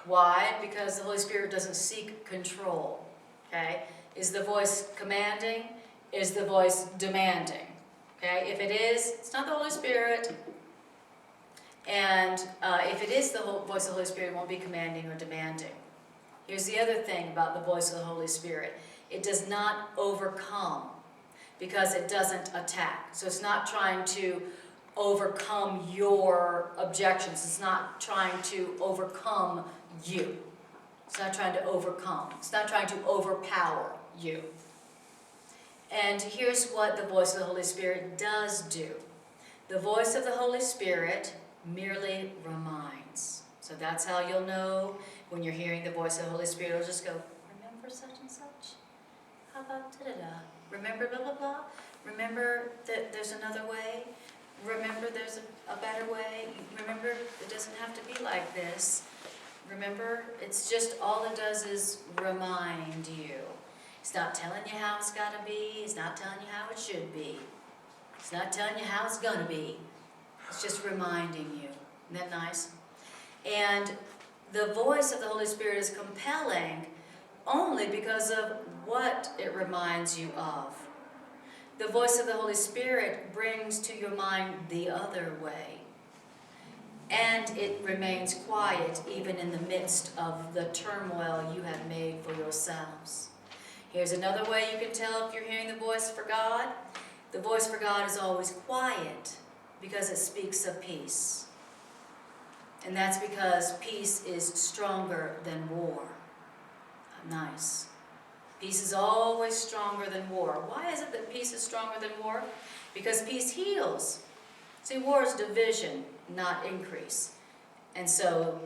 Why? Because the Holy Spirit doesn't seek control. Okay? Is the voice commanding? Is the voice demanding? Okay? If it is, it's not the Holy Spirit. And if it is the voice of the Holy Spirit, it won't be commanding or demanding. Here's the other thing about the voice of the Holy Spirit. It does not overcome because it doesn't attack. So it's not trying to overcome your objections. It's not trying to overcome you. It's not trying to overcome. It's not trying to overpower you. And here's what the voice of the Holy Spirit does do. The voice of the Holy Spirit merely reminds. So that's how you'll know when you're hearing the voice of the Holy Spirit. It'll just go, remember such and such? How about da-da-da? Remember blah, blah, blah? Remember that there's another way? Remember there's a better way? Remember it doesn't have to be like this. Remember, it's just all it does is remind you. It's not telling you how it's got to be. It's not telling you how it should be. It's not telling you how it's going to be. It's just reminding you. Isn't that nice? And the voice of the Holy Spirit is compelling only because of what it reminds you of. The voice of the Holy Spirit brings to your mind the other way. And it remains quiet even in the midst of the turmoil you have made for yourselves. Here's another way you can tell if you're hearing the voice for God. The voice for God is always quiet because it speaks of peace. And that's because peace is stronger than war. Nice. Peace is always stronger than war. Why is it that peace is stronger than war? Because peace heals. See, war is division, not increase. And so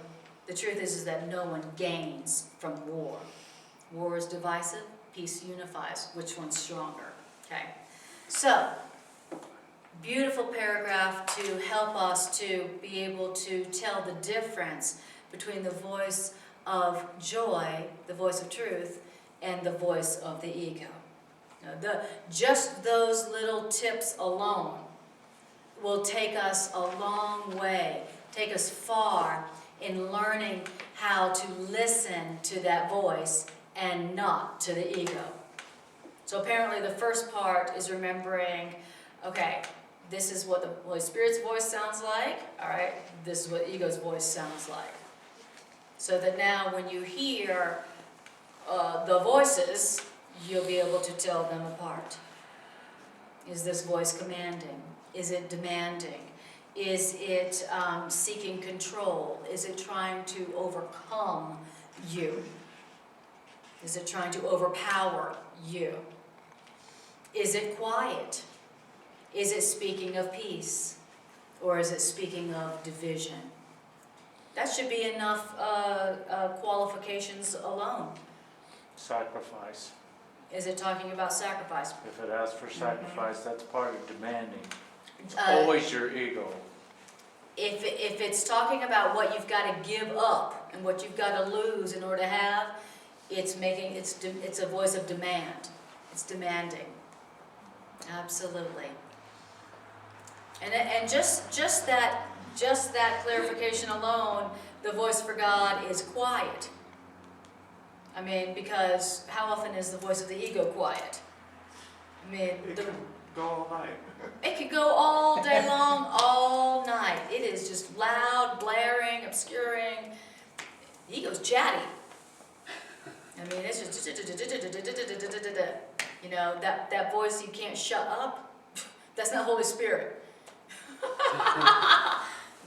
the truth is that no one gains from war. War is divisive, peace unifies. Which one's stronger? Okay. So, beautiful paragraph to help us to be able to tell the difference between the voice of joy, the voice of truth, and the voice of the ego. Now, just those little tips alone will take us a long way, take us far in learning how to listen to that voice and not to the ego. So apparently the first part is remembering, okay, this is what the Holy Spirit's voice sounds like, all right, this is what ego's voice sounds like. So that now when you hear the voices, you'll be able to tell them apart. Is this voice commanding? Is it demanding? Is it seeking control? Is it trying to overcome you? Is it trying to overpower you? Is it quiet? Is it speaking of peace? Or is it speaking of division? That should be enough qualifications alone. Sacrifice. Is it talking about sacrifice? If it asks for sacrifice, that's part of demanding. It's Uh, always your ego. If it's talking about what you've got to give up and what you've got to lose in order to have, it's a voice of demand. It's demanding. Absolutely. And just that clarification alone, the voice for God is quiet. I mean, because how often is the voice of the ego quiet? I mean, It can go all night. it could go all day long, all night. It is just loud, blaring, obscuring. The ego's chatty. I mean, it's just, you know, that voice you can't shut up, that's not Holy Spirit.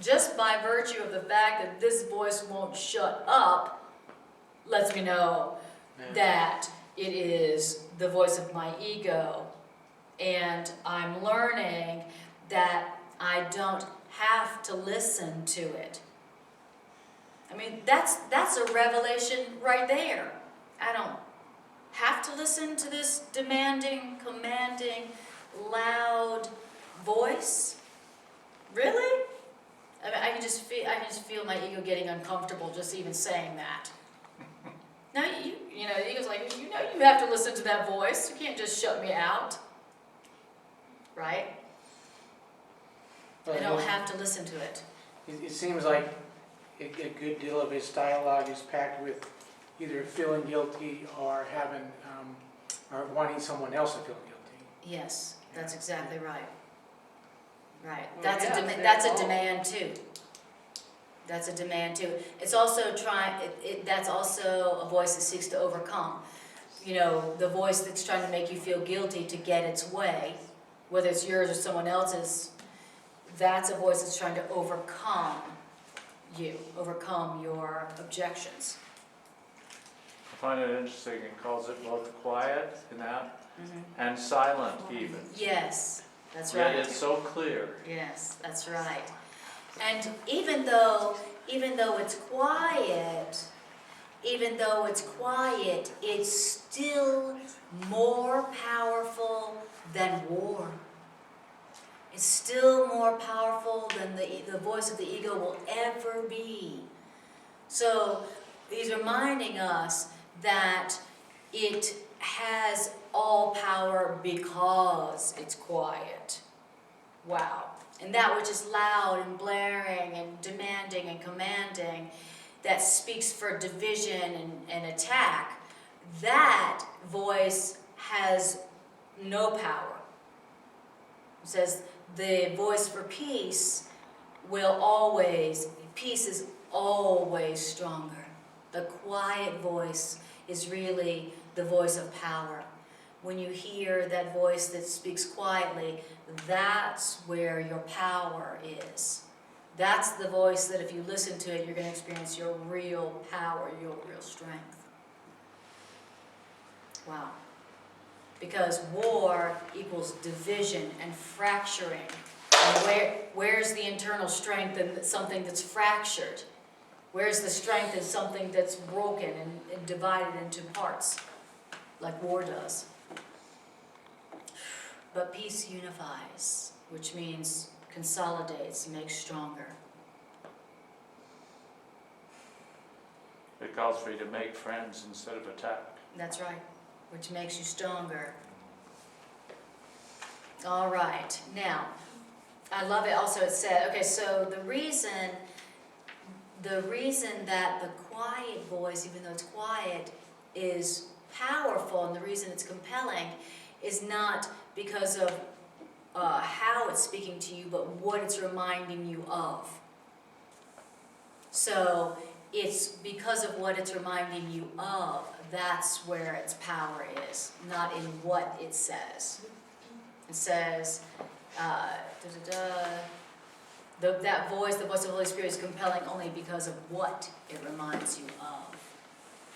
Just by virtue of the fact that this voice won't shut up, lets me know that it is the voice of my ego. And I'm learning that I don't have to listen to it. I mean, that's a revelation right there. I don't have to listen to this demanding, commanding, loud voice. Really? I mean, I can just feel my ego getting uncomfortable just even saying that. Now, you know, the ego's like, you know you have to listen to that voice. You can't just shut me out. Right? I don't have to listen to it. It seems like a good deal of his dialogue is packed with either feeling guilty or having, or wanting someone else to feel guilty. Yes, that's exactly right. Right. Well, That's yeah, that's a all- demand too. That's a demand too. It's also that's also a voice that seeks to overcome. You know, the voice that's trying to make you feel guilty to get its way, whether it's yours or someone else's, that's a voice that's trying to overcome you, overcome your objections. I find it interesting, it calls it both quiet in that and silent even. Yes, that's Yet right. it's so clear. Yes, that's right. And even though it's quiet, it's still more powerful than war. It's still more powerful than the voice of the ego will ever be. So he's reminding us that it has all power because it's quiet. Wow. And that which is loud and blaring and demanding and commanding, that speaks for division and attack, that voice has no power. It says the voice for peace peace is always stronger. The quiet voice is really the voice of power. When you hear that voice that speaks quietly, that's where your power is. That's the voice that if you listen to it, you're going to experience your real power, your real strength. Wow. Because war equals division and fracturing. And where's the internal strength in something that's fractured? Where's the strength in something that's broken and divided into parts, like war does? But peace unifies, which means consolidates, makes stronger. It calls for you to make friends instead of attack. That's right, which makes you stronger. All right, now, I love it also, it said, okay, so the reason that the quiet voice, even though it's quiet, is powerful, and the reason it's compelling is not because of how it's speaking to you, but what it's reminding you of. So it's because of what it's reminding you of, that's where its power is, not in what it says. It says, that voice, the voice of the Holy Spirit is compelling only because of what it reminds you of.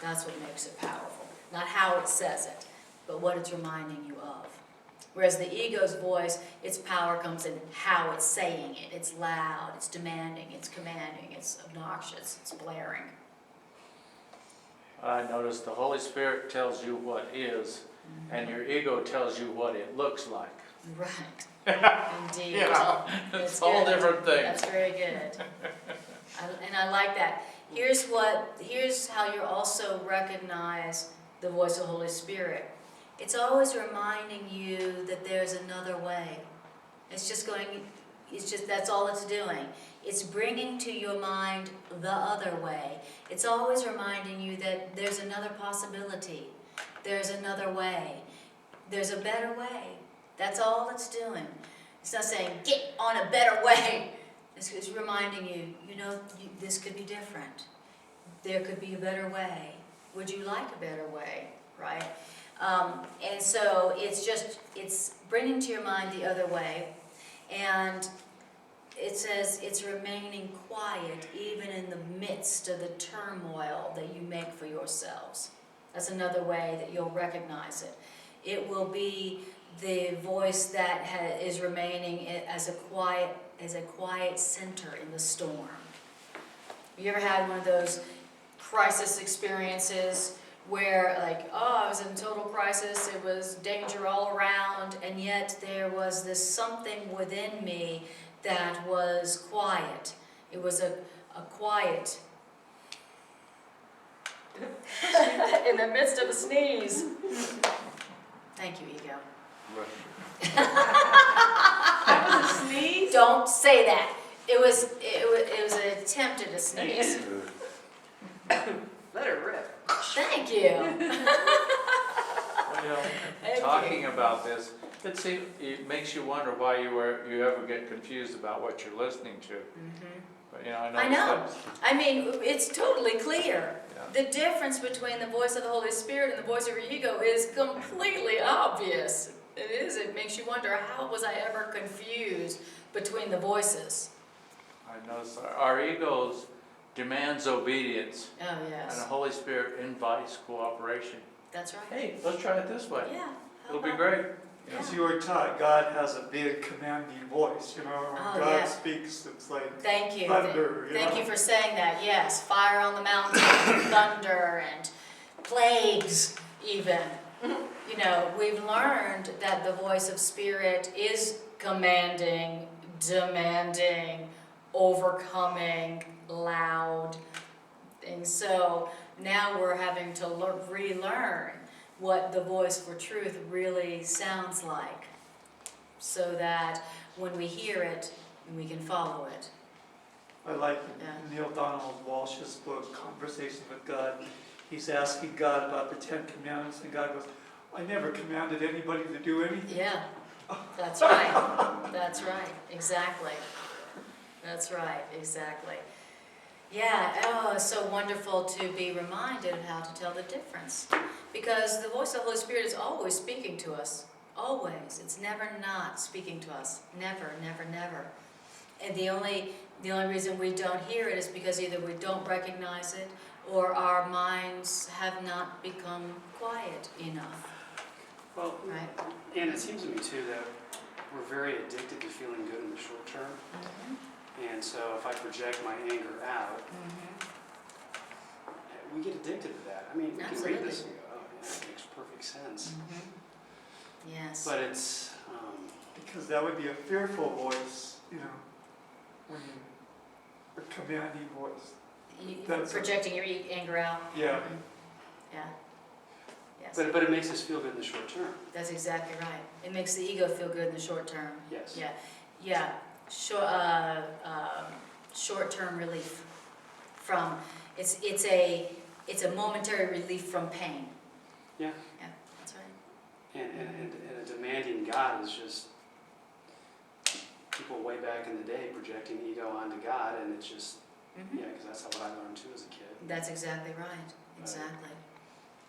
That's what makes it powerful. Not how it says it, but what it's reminding you of. Whereas the ego's voice, its power comes in how it's saying it. It's loud, it's demanding, it's commanding, it's obnoxious, it's blaring. I noticed the Holy Spirit tells you what is, and your ego tells you what it looks like. Right, Indeed. You know, That's it's a whole good. different thing. That's very good. And I like that. Here's how you also recognize the voice of the Holy Spirit. It's always reminding you that there's another way. That's all it's doing. It's bringing to your mind the other way. It's always reminding you that there's another possibility. There's another way. There's a better way. That's all it's doing. It's not saying, get on a better way. It's reminding you, this could be different. There could be a better way. Would you like a better way, right? And so it's bringing to your mind the other way. And it says it's remaining quiet even in the midst of the turmoil that you make for yourselves. That's another way that you'll recognize it. It will be the voice that is remaining as a quiet center in the storm. You ever had one of those crisis experiences where I was in total crisis, it was danger all around, and yet there was this something within me that was quiet. It was a quiet in the midst of a sneeze. Thank you, ego. That was a sneeze? Don't say that. It was an attempt at a sneeze. Let her rip. Thank you. Well, Thank talking you. about this, it makes you wonder why you ever get confused about what you're listening to. But I know. I mean, it's totally clear. Yeah. The difference between the voice of the Holy Spirit and the voice of your ego is completely obvious. It is. It makes you wonder, how was I ever confused between the voices? I notice our egos demands obedience, Oh, and the yes. Holy Spirit invites cooperation. That's right. Hey, let's try it this way. Yeah. how It'll be about- great. As you were taught, God has a big commanding voice, when Oh, God yeah. speaks, it's like Thank you. thunder, Thank you for saying that. Yes, fire on the mountain, thunder, and plagues even. We've learned that the voice of Spirit is commanding, demanding, overcoming, loud things. So now we're having to relearn what the voice for truth really sounds like, so that when we hear it, we can follow it. I like Yeah. Neil Donald Walsh's book, Conversation with God. He's asking God about the 10 Commandments, and God goes, I never commanded anybody to do anything. Yeah, that's right. That's right. Exactly. That's right. Exactly. Yeah. Oh, it's so wonderful to be reminded of how to tell the difference, because the voice of the Holy Spirit is always speaking to us. Always. It's never not speaking to us. Never, never, never. And the only reason we don't hear it is because either we don't recognize it, or our minds have not become quiet enough. Well, Right. and it seems to me too that we're very addicted to feeling good in the short term. And so if I project my anger out, we get addicted to that. I mean, we can read this and go, oh, yeah, it makes perfect sense. Yes. But it's, Because that would be a fearful voice, when a commanding voice. That's a- Projecting your anger out. Yeah. Yeah. Yes. but it makes us feel good in the short term. That's exactly right. It makes the ego feel good in the short term. Yes. Yeah. Yeah. Short-term relief from it's a momentary relief from pain. Yeah. Yeah. That's right. And a demanding God is just people way back in the day projecting ego onto God, and it's just, yeah, because that's what I learned too as a kid. That's exactly right. Exactly.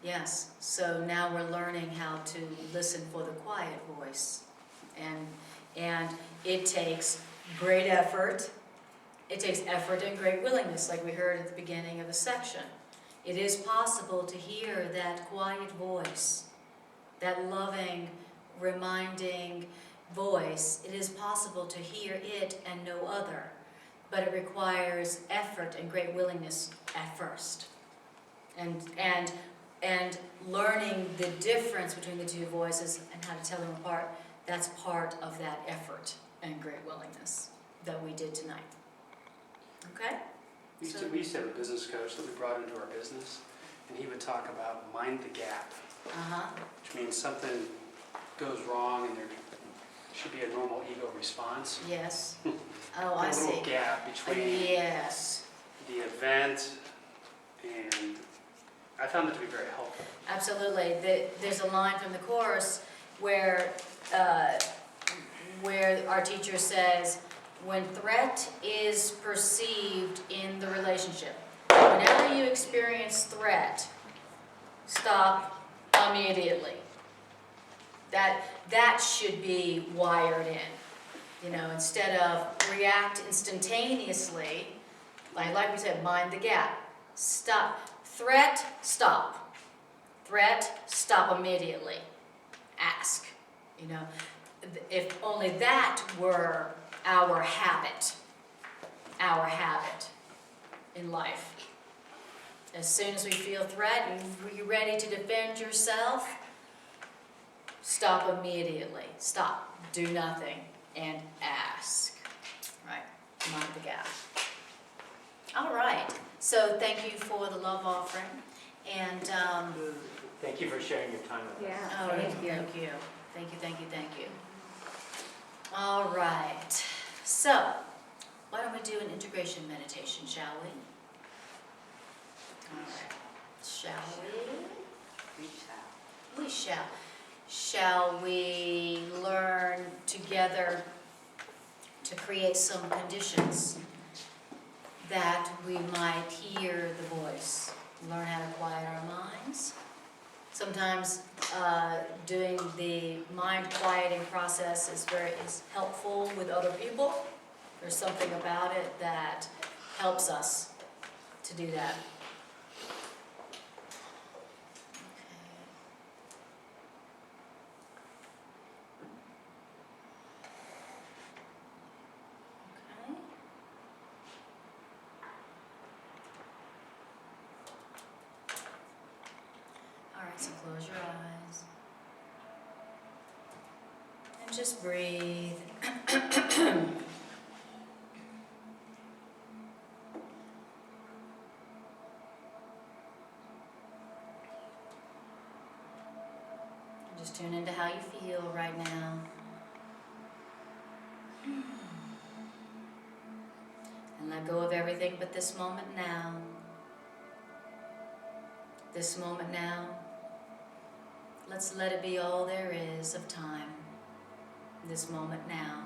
Yes. So now we're learning how to listen for the quiet voice, and it takes great effort. It takes effort and great willingness, like we heard at the beginning of the section. It is possible to hear that quiet voice, that loving, reminding voice. It is possible to hear it and no other, but it requires effort and great willingness at first. And learning the difference between the two voices and how to tell them apart, That's part of that effort and great willingness that we did tonight. Okay? We used to have a business coach that we brought into our business, and he would talk about mind the gap, Uh-huh. which means something goes wrong and there should be a normal ego response. Yes. Oh, I A see. little gap between Yes, the event, and I found it to be very helpful. absolutely. There's a line from the chorus where our teacher says, when threat is perceived in the relationship, whenever you experience threat, stop immediately. That should be wired in. You know, instead of react instantaneously, like we said, mind the gap. Stop. Threat, stop. Threat, stop immediately. Ask. You know, if only that were our habit in life. As soon as we feel threat and you're ready to defend yourself, stop immediately. Stop. Do nothing. And ask. Right. Mind the gap. All right. So thank you for the love offering. And Thank you for sharing your time with us. oh, thank you. Thank you. All right. So why don't we do an integration meditation, shall we? All right. Shall we? We shall. Shall we learn together to create some conditions that we might hear the voice, learn how to quiet our minds? Sometimes doing the mind quieting process is helpful with other people. There's something about it that helps us to do that. Okay. All right, so close your eyes. And just breathe. Just tune into how you feel right now. And let go of everything but this moment now. This moment now. Let's let it be all there is of time. This moment now.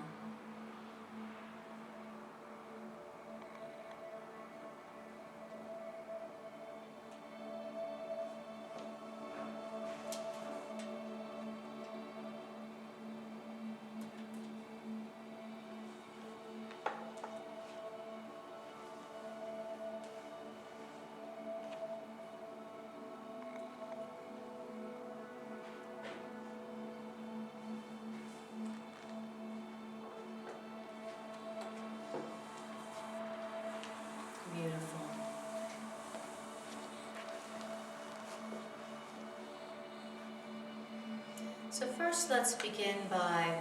Beautiful. So first let's begin by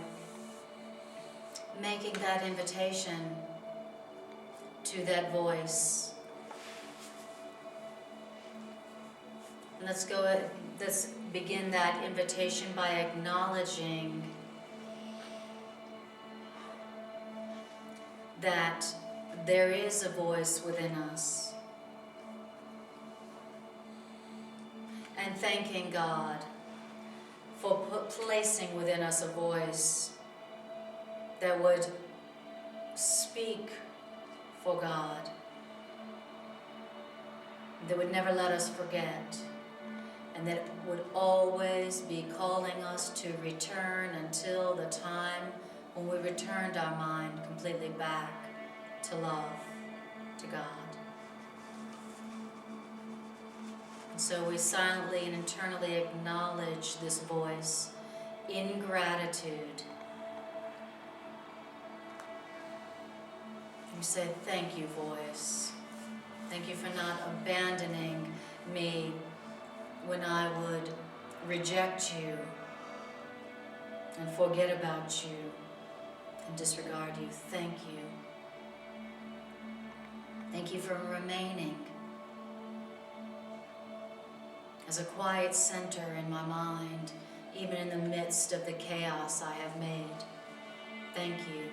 making that invitation to that voice. And let's begin that invitation by acknowledging that there is a voice within us. And thanking God for placing within us a voice that would speak for God, that would never let us forget, and that would always be calling us to return until the time when we returned our mind completely back to love, to God. And so we silently and internally acknowledge this voice in gratitude. You say, thank you, voice. Thank you for not abandoning me when I would reject you and forget about you and disregard you. Thank you. Thank you for remaining as a quiet center in my mind, even in the midst of the chaos I have made. Thank you.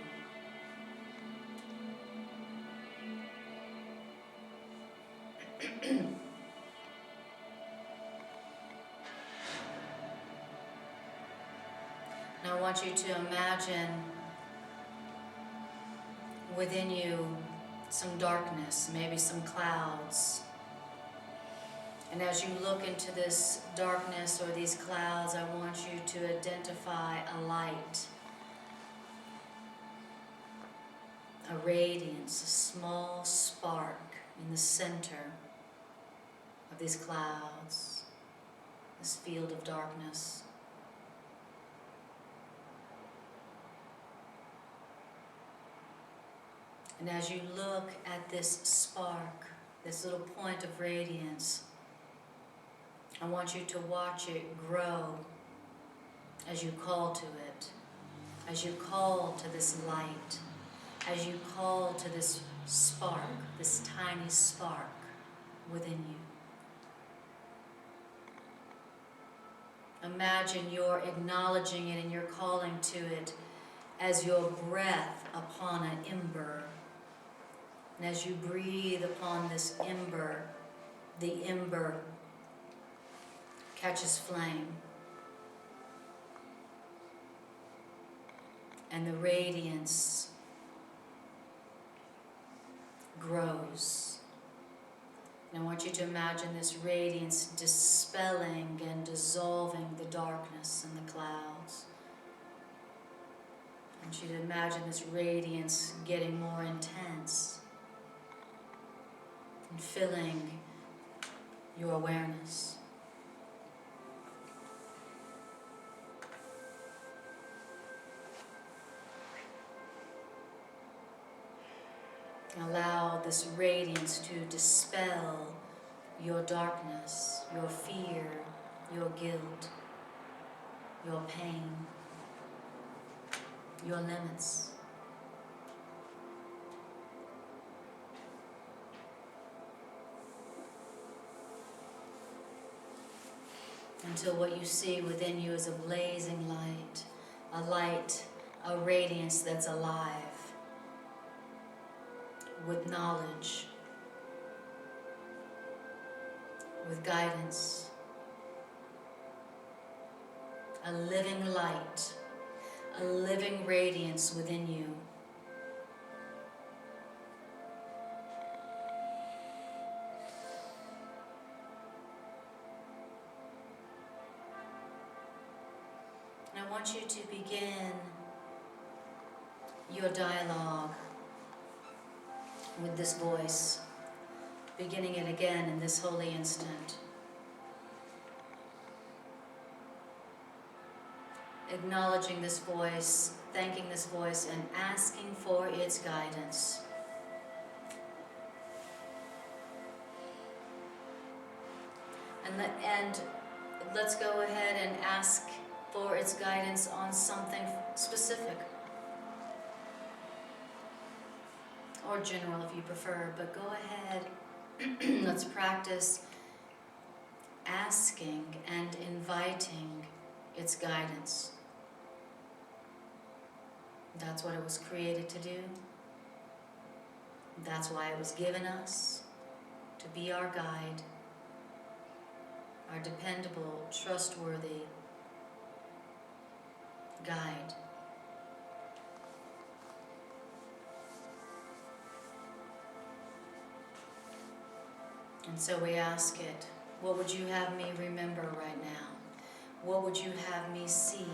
Now I want you to imagine within you some darkness, maybe some clouds. And as you look into this darkness or these clouds, I want you to identify a light, a radiance, a small spark in the center of these clouds, this field of darkness. And as you look at this spark, this little point of radiance, I want you to watch it grow as you call to it, as you call to this light, as you call to this spark, this tiny spark within you. Imagine you're acknowledging it and you're calling to it as your breath upon an ember. And as you breathe upon this ember, the ember catches flame. And the radiance grows. And I want you to imagine this radiance dispelling and dissolving the darkness and the clouds. I want you to imagine this radiance getting more intense and filling your awareness. Allow this radiance to dispel your darkness, your fear, your guilt, your pain, your limits. Until what you see within you is a blazing light, a radiance that's alive, with knowledge, with guidance, a living light, a living radiance within you. And I want you to begin your dialogue with this voice, beginning it again in this holy instant. Acknowledging this voice, thanking this voice, and asking for its guidance. And let's go ahead and ask for its guidance on something specific. Or general if you prefer, but go ahead. Let's practice asking and inviting its guidance. That's what it was created to do. That's why it was given us, to be our guide, our dependable, trustworthy guide. And so we ask it, what would you have me remember right now? What would you have me see?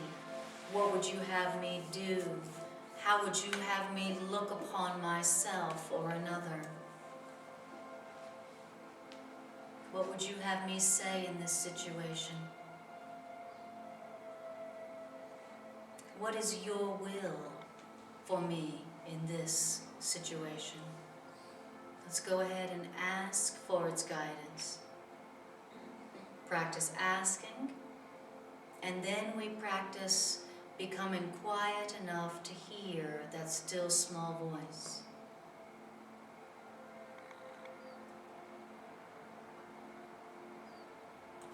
What would you have me do? How would you have me look upon myself or another? What would you have me say in this situation? What is your will for me in this situation? Let's go ahead and ask for its guidance. Practice asking, and then we practice becoming quiet enough to hear that still small voice.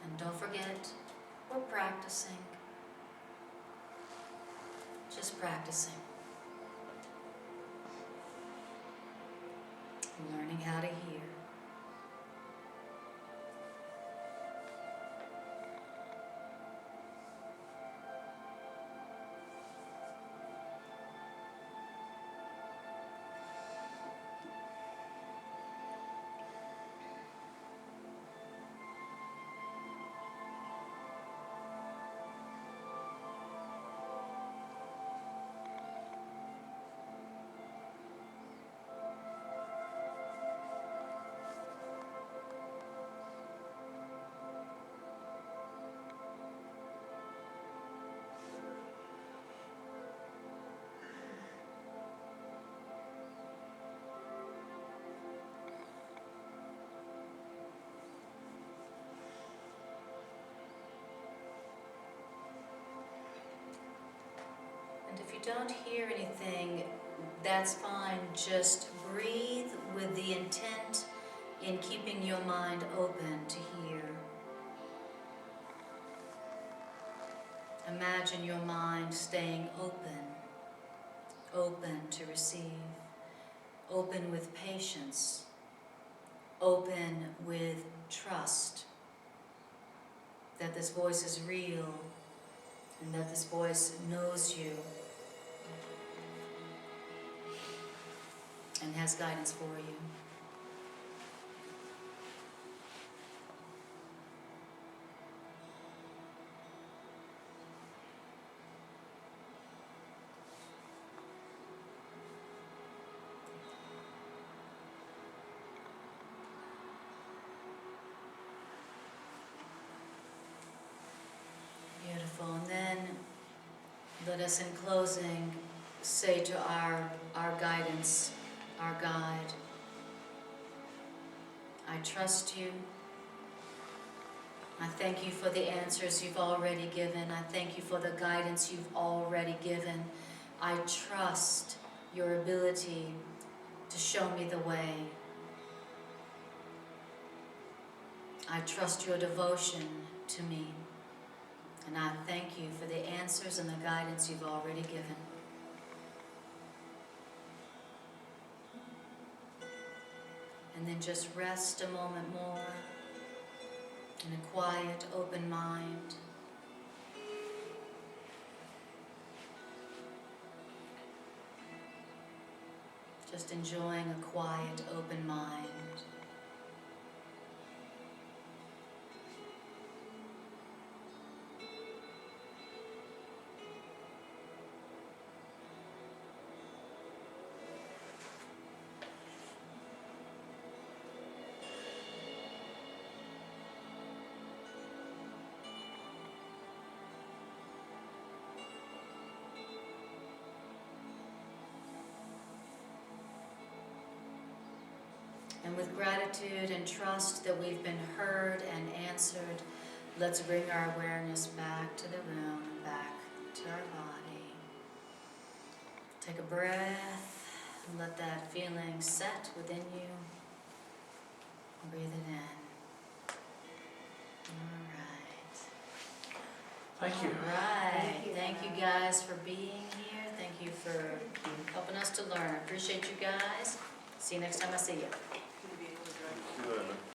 And don't forget, we're practicing. Just practicing. Learning how to hear. And if you don't hear anything, that's fine. Just breathe with the intent in keeping your mind open to hear. Imagine your mind staying open, open to receive, open with patience, open with trust that this voice is real and that this voice knows you and has guidance for you. Beautiful. And then let us in closing say to our guidance, our guide, I trust you. I thank you for the answers you've already given. I thank you for the guidance you've already given. I trust your ability to show me the way. I trust your devotion to me. And I thank you for the answers and the guidance you've already given. And then just rest a moment more in a quiet, open mind. Just enjoying a quiet, open mind. And with gratitude and trust that we've been heard and answered, let's bring our awareness back to the room, back to our body. Take a breath and let that feeling set within you. Breathe it in. All right. Thank you. All right. Thank you. Thank you guys for being here. Thank you for helping us to learn. Appreciate you guys. See you next time I see you.